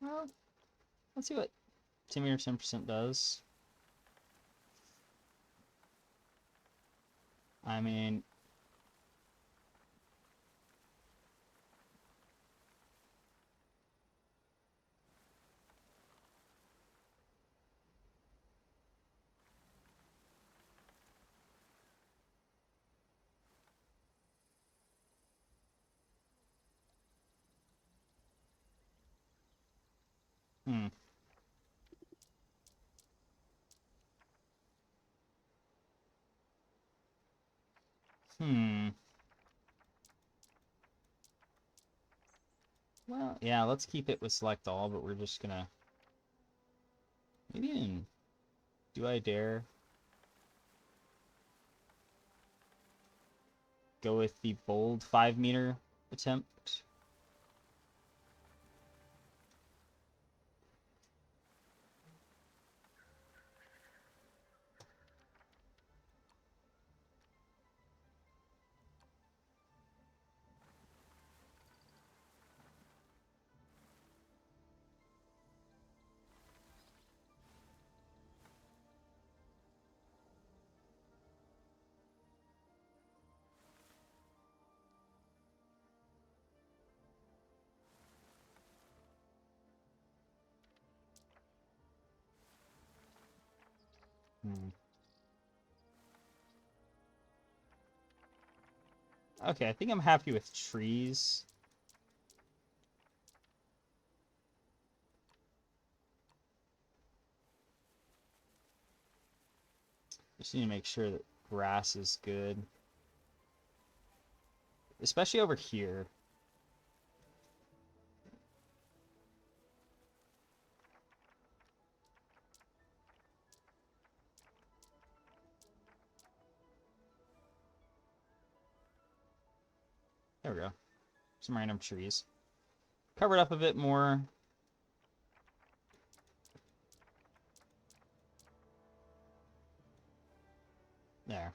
Well, let's see what 10% does. I mean... Hmm. Well, yeah, let's keep it with select all, but we're just gonna... Maybe in... Do I dare? Go with the bold 5-meter attempt? Okay, I think I'm happy with trees. Just need to make sure that grass is good. Especially over here. There we go. Some random trees. Covered up a bit more. There.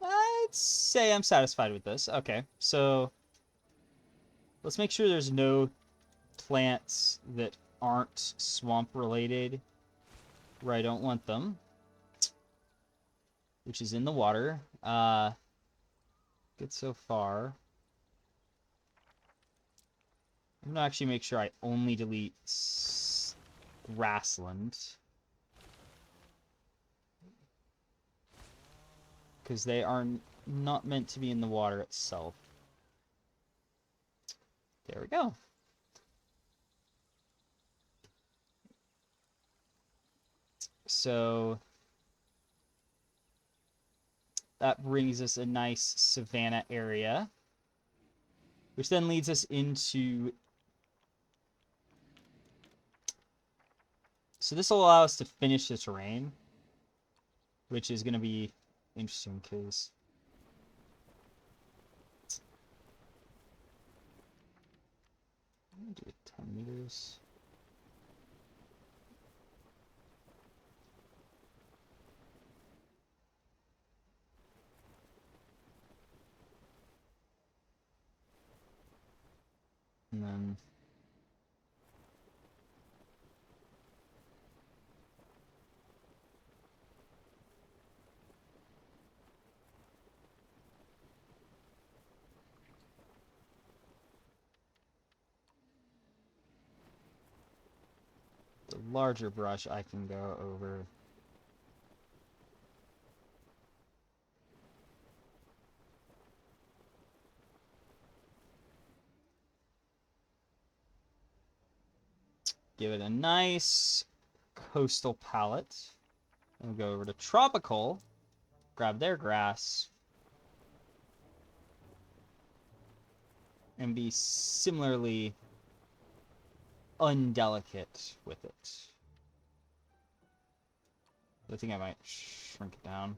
I'd say I'm satisfied with this. Okay, so let's make sure there's no plants that aren't swamp related where I don't want them, which is in the water. Good so far. I'm gonna actually make sure I only delete grassland. Because they are not meant to be in the water itself. There we go. So that brings us a nice savanna area, which then leads us into... So this will allow us to finish the terrain, which is going to be interesting because... I'm going to do it 10 meters. And then... the larger brush I can go over. Give it a nice coastal palette. We'll go over to tropical, grab their grass, and be similarly undelicate with it. I think I might shrink it down.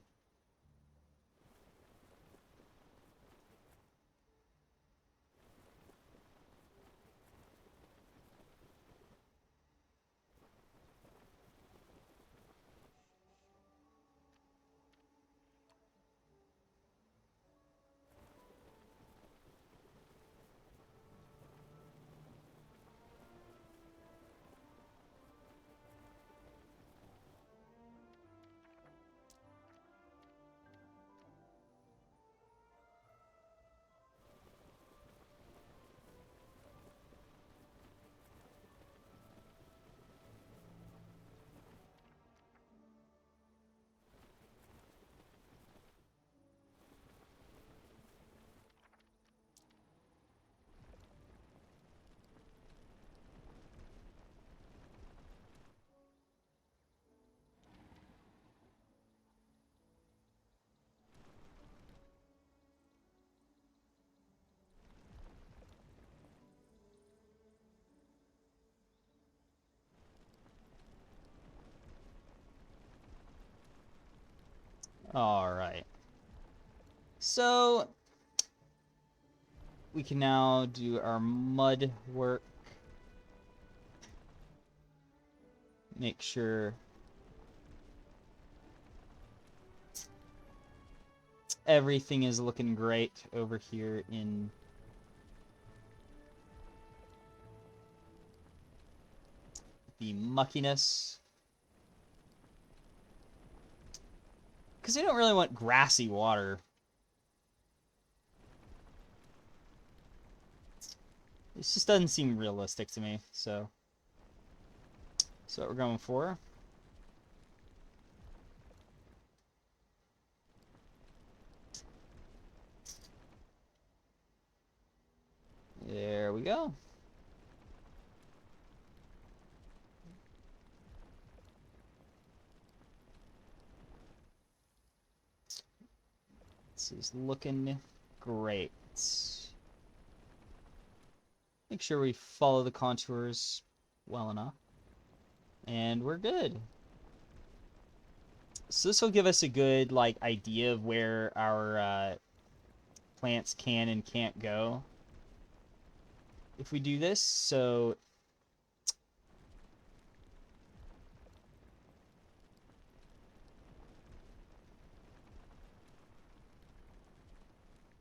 Alright. So, we can now do our mud work. Make sure everything is looking great over here in the muckiness. Because we don't really want grassy water. This just doesn't seem realistic to me, so that's what we're going for. There we go. This is looking great. Make sure we follow the contours well enough. And we're good. So this will give us a good idea of where our plants can and can't go. If we do this, so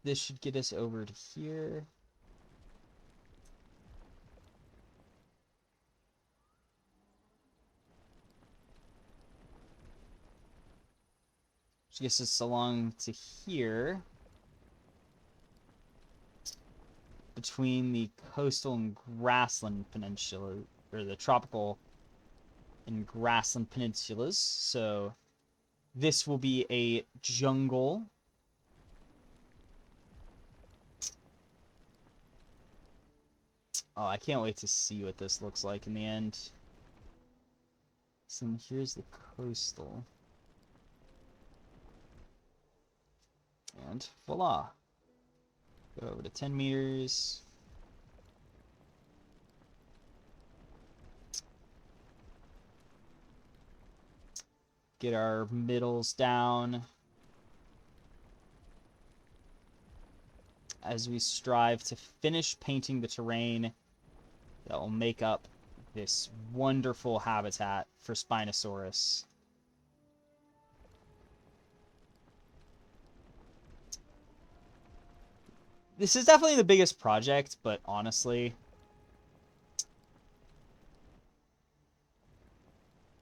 this should get us over to here. Which gets us along to here. between the coastal and grassland peninsula, or the tropical and grassland peninsulas. So this will be a jungle. Oh, I can't wait to see what this looks like in the end. So here's the coastal. And voila. Go over to 10 meters. Get our middles down as we strive to finish painting the terrain that will make up this wonderful habitat for Spinosaurus. This is definitely the biggest project, but honestly,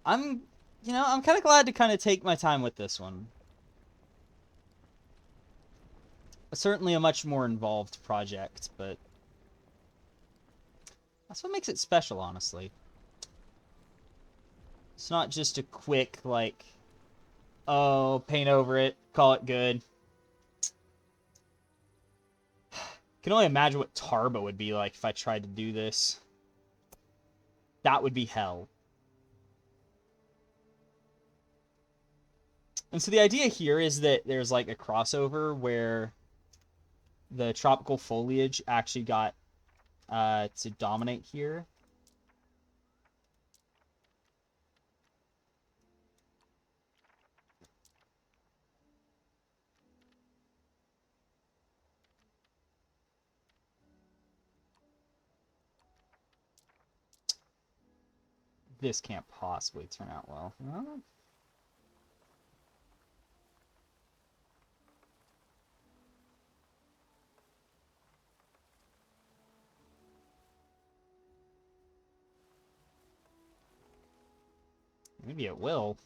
I'm kind of glad to kind of take my time with this one. Certainly a much more involved project, but that's what makes it special, honestly. It's not just a quick, like, oh, paint over it, call it good. Can only imagine what Torvo would be like if I tried to do this. That would be hell. And so the idea here is that there's like a crossover where the tropical foliage actually got to dominate here. This can't possibly turn out well. Huh? Maybe it will.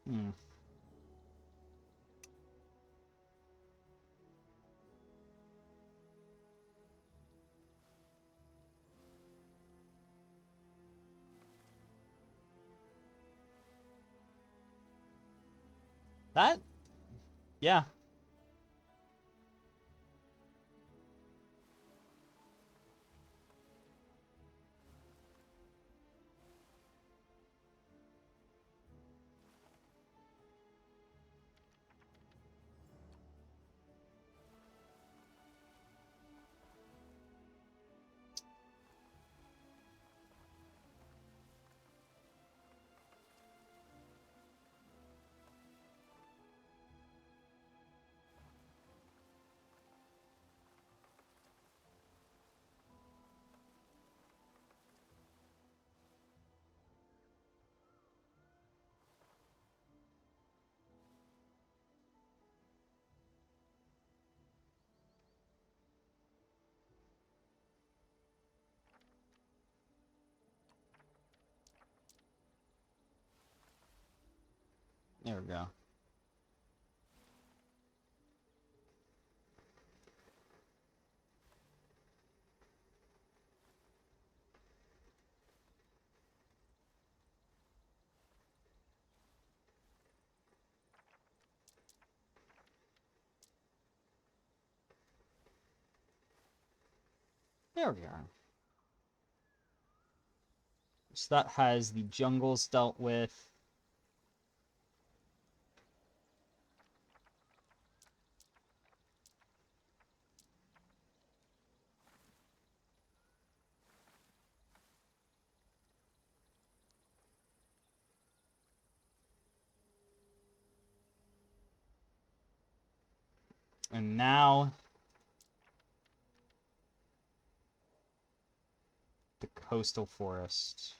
Hmm. That? Yeah. There we go. There we are. So that has the jungles dealt with. And now the coastal forest.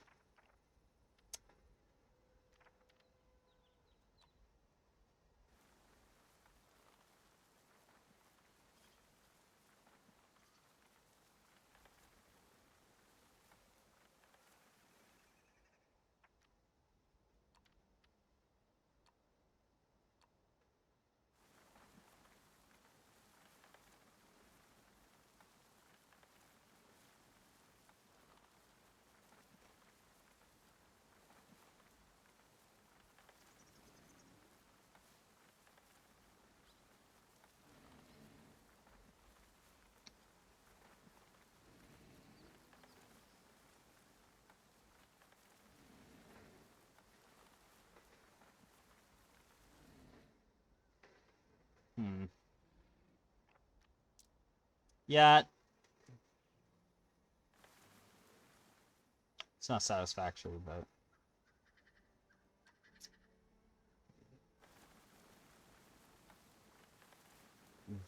Yeah. It's not satisfactory, but...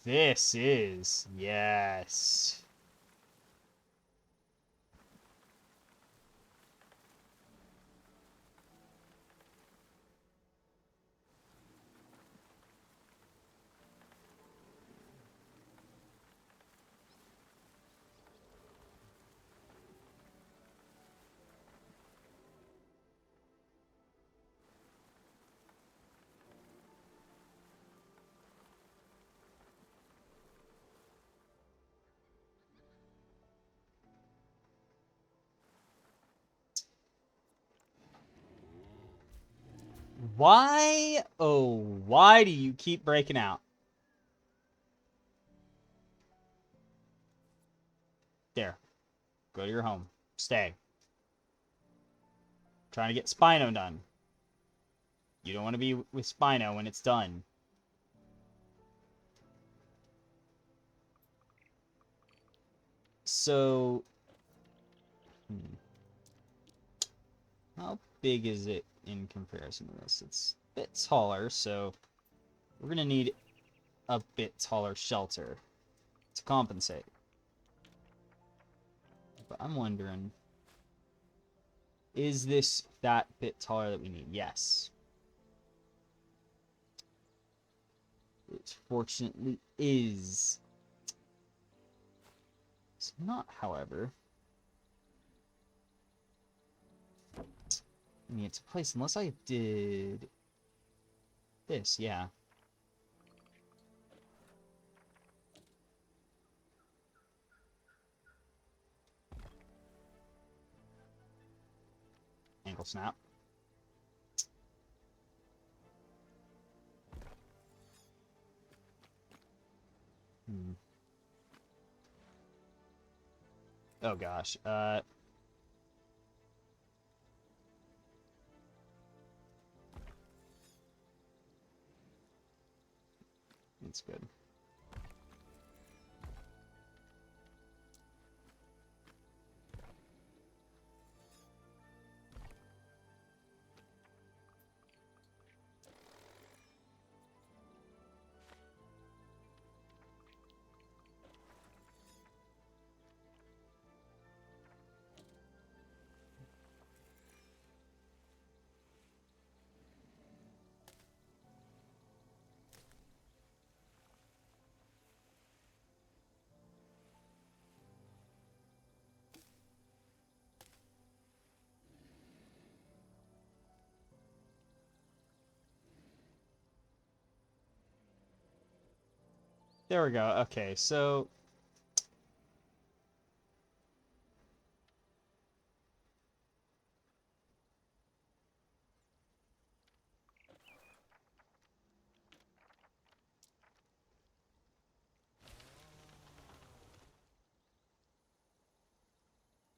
This is... Yes. Why? Oh, why do you keep breaking out? There. Go to your home. Stay. Trying to get Spino done. You don't want to be with Spino when it's done. So... How big is it in comparison to this? It's a bit taller, so we're going to need a bit taller shelter to compensate. But I'm wondering, is this that bit taller that we need? Yes. It fortunately is. It's not, however. I mean, it's a place, unless I did this, yeah. Ankle snap. Oh gosh. That's good. There we go. Okay, so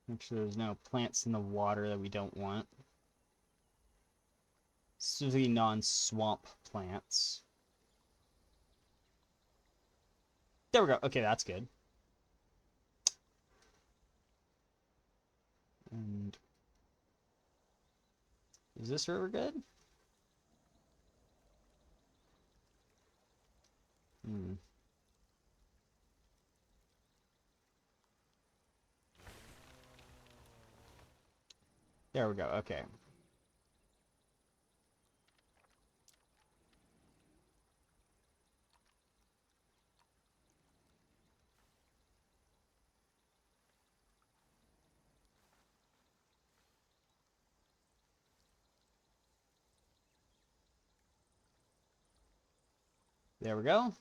make sure there's no plants in the water that we don't want. Specifically non-swamp plants. There we go. Okay, that's good. And is this river good? There we go. Okay. There we go.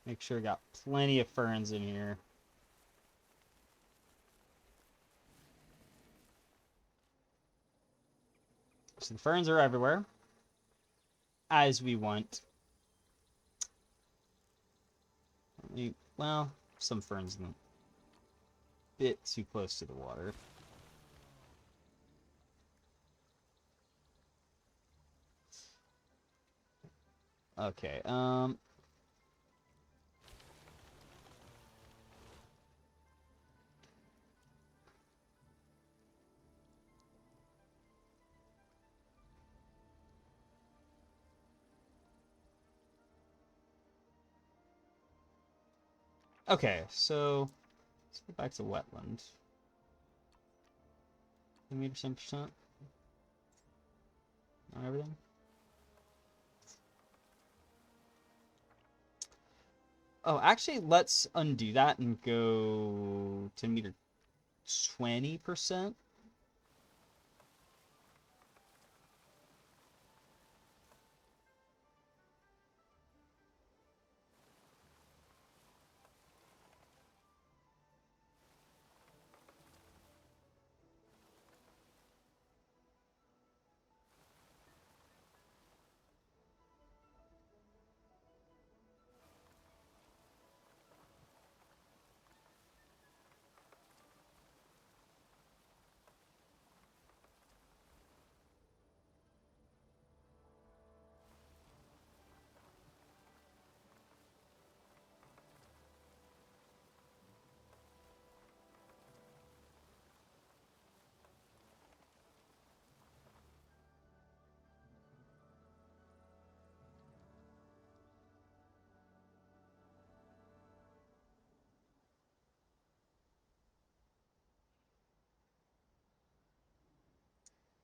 Make sure we got plenty of ferns in here. So the ferns are everywhere, as we want. Well, some ferns a bit too close to the water. Okay, okay, so let's go back to wetland. Meter 10%. On everything. Oh, actually, let's undo that and go to meter 20%.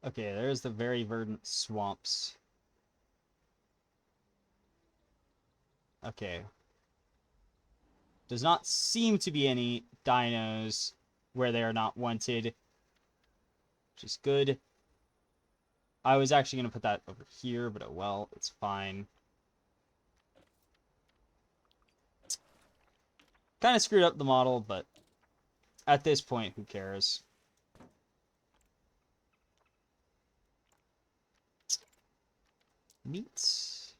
Okay, there's the very verdant swamps. Okay. Does not seem to be any dinos where they are not wanted, which is good. I was actually going to put that over here, but oh well, it's fine. Kind of screwed up the model, but at this point, who cares? Neat.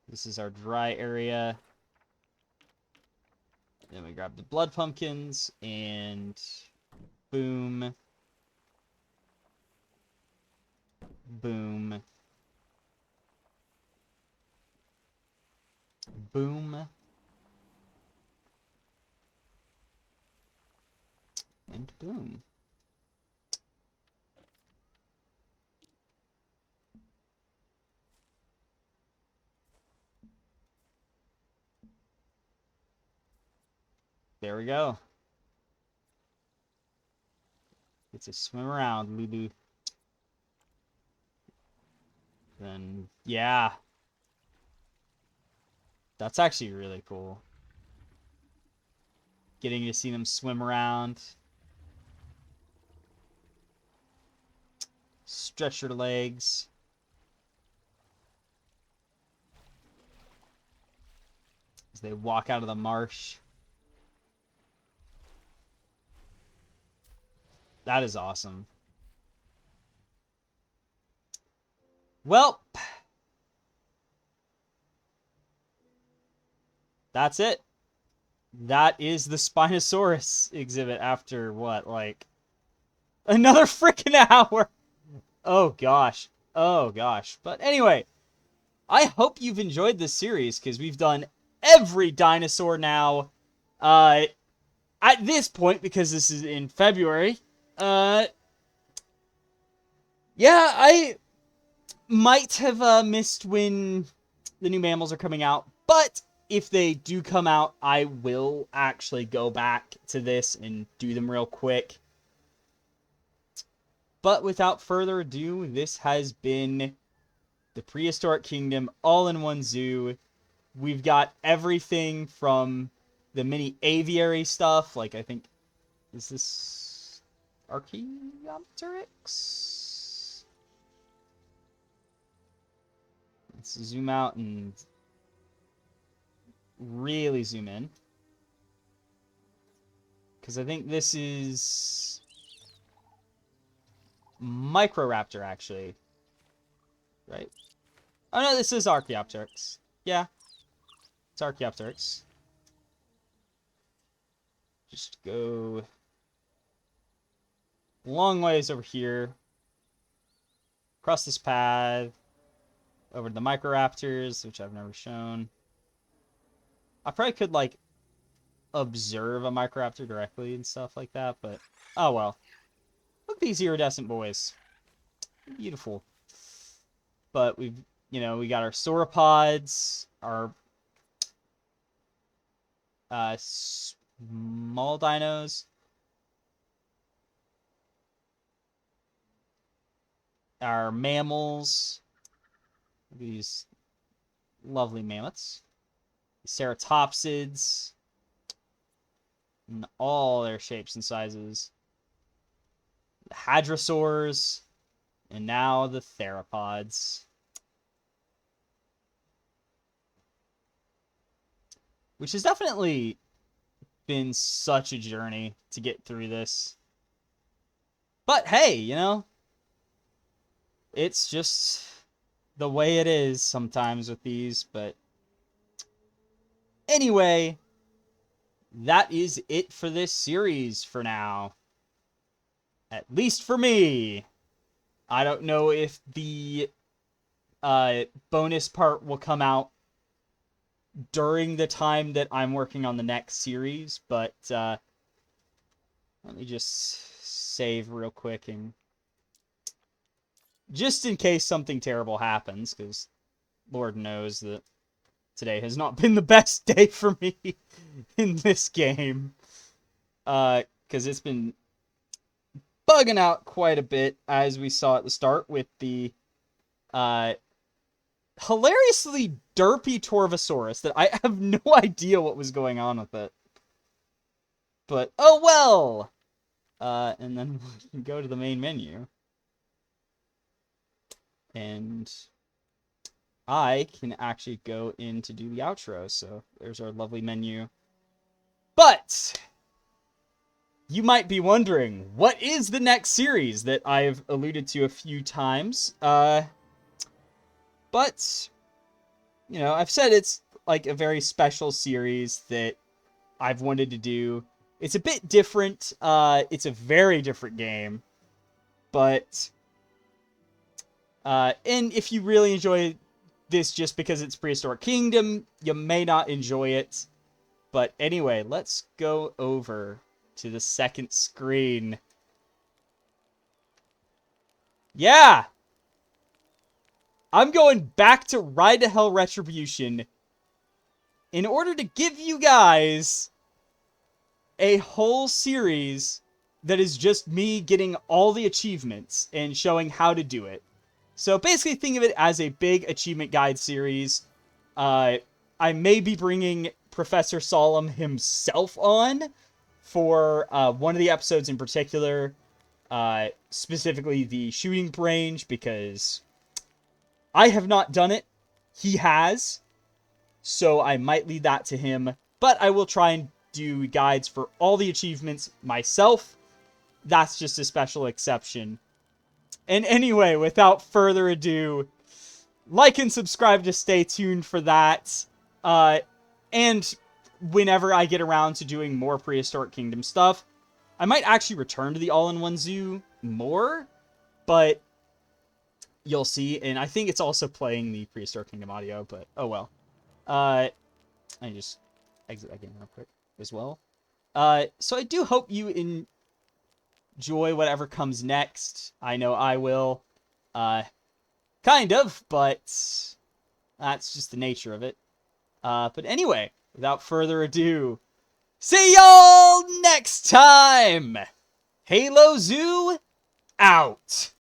This is our dry area. Then we grab the blood pumpkins, and boom. Boom. Boom. And boom. There we go. Get to swim around, Lulu. Then, yeah. That's actually really cool. Getting to see them swim around. Stretch your legs. As they walk out of the marsh. That is awesome. Well, that's it. That is the Spinosaurus exhibit after what, like another freaking hour. Oh gosh. Oh gosh. But anyway, I hope you've enjoyed this series because we've done every dinosaur now. At this point, because this is in February, yeah, I might have missed when the new mammals are coming out, but if they do come out, I will actually go back to this and do them real quick. But without further ado, this has been the Prehistoric Kingdom all-in-one zoo. We've got everything from the mini aviary stuff, like I think, is this Archaeopteryx? Let's zoom out and really zoom in. Because I think this is Microraptor, actually. Right? Oh, no, this is Archaeopteryx. Yeah. It's Archaeopteryx. Just go long ways over here. Across this path. Over to the Microraptors, which I've never shown. I probably could, like, observe a Microraptor directly and stuff like that, but oh well. Look at these iridescent boys. Beautiful. But we've, we got our sauropods, our small dinos, our mammals, these lovely mammoths, ceratopsids, in all their shapes and sizes, the hadrosaurs, and now the theropods. Which has definitely been such a journey to get through this. But hey, it's just the way it is sometimes with these. But anyway, that is it for this series for now. At least for me. I don't know if the bonus part will come out during the time that I'm working on the next series, but let me just save real quick, and just in case something terrible happens, because Lord knows that today has not been the best day for me in this game, because it's been bugging out quite a bit, as we saw at the start with the hilariously derpy Torvosaurus that I have no idea what was going on with it. But, oh well! And then we go to the main menu. And I can actually go in to do the outro, so there's our lovely menu. But you might be wondering, what is the next series that I've alluded to a few times? But, I've said it's like a very special series that I've wanted to do. It's a bit different. It's a very different game. But, and if you really enjoy this just because it's Prehistoric Kingdom, you may not enjoy it. But anyway, let's go over to the second screen. Yeah! I'm going back to Ride to Hell Retribution in order to give you guys a whole series that is just me getting all the achievements and showing how to do it. So basically think of it as a big achievement guide series. I may be bringing Professor Solemn himself on for one of the episodes in particular, specifically the shooting range, because I have not done it. He has. So I might leave that to him. But I will try and do guides for all the achievements myself. That's just a special exception. And anyway, without further ado, like and subscribe to stay tuned for that. And whenever I get around to doing more Prehistoric Kingdom stuff, I might actually return to the all-in-one zoo more. But you'll see, and I think it's also playing the Prehistoric Kingdom audio, but oh well. I just exit that game real quick as well. So I do hope you enjoy whatever comes next. I know I will. Kind of, but that's just the nature of it. But anyway, without further ado, see y'all next time! HaloZoo out!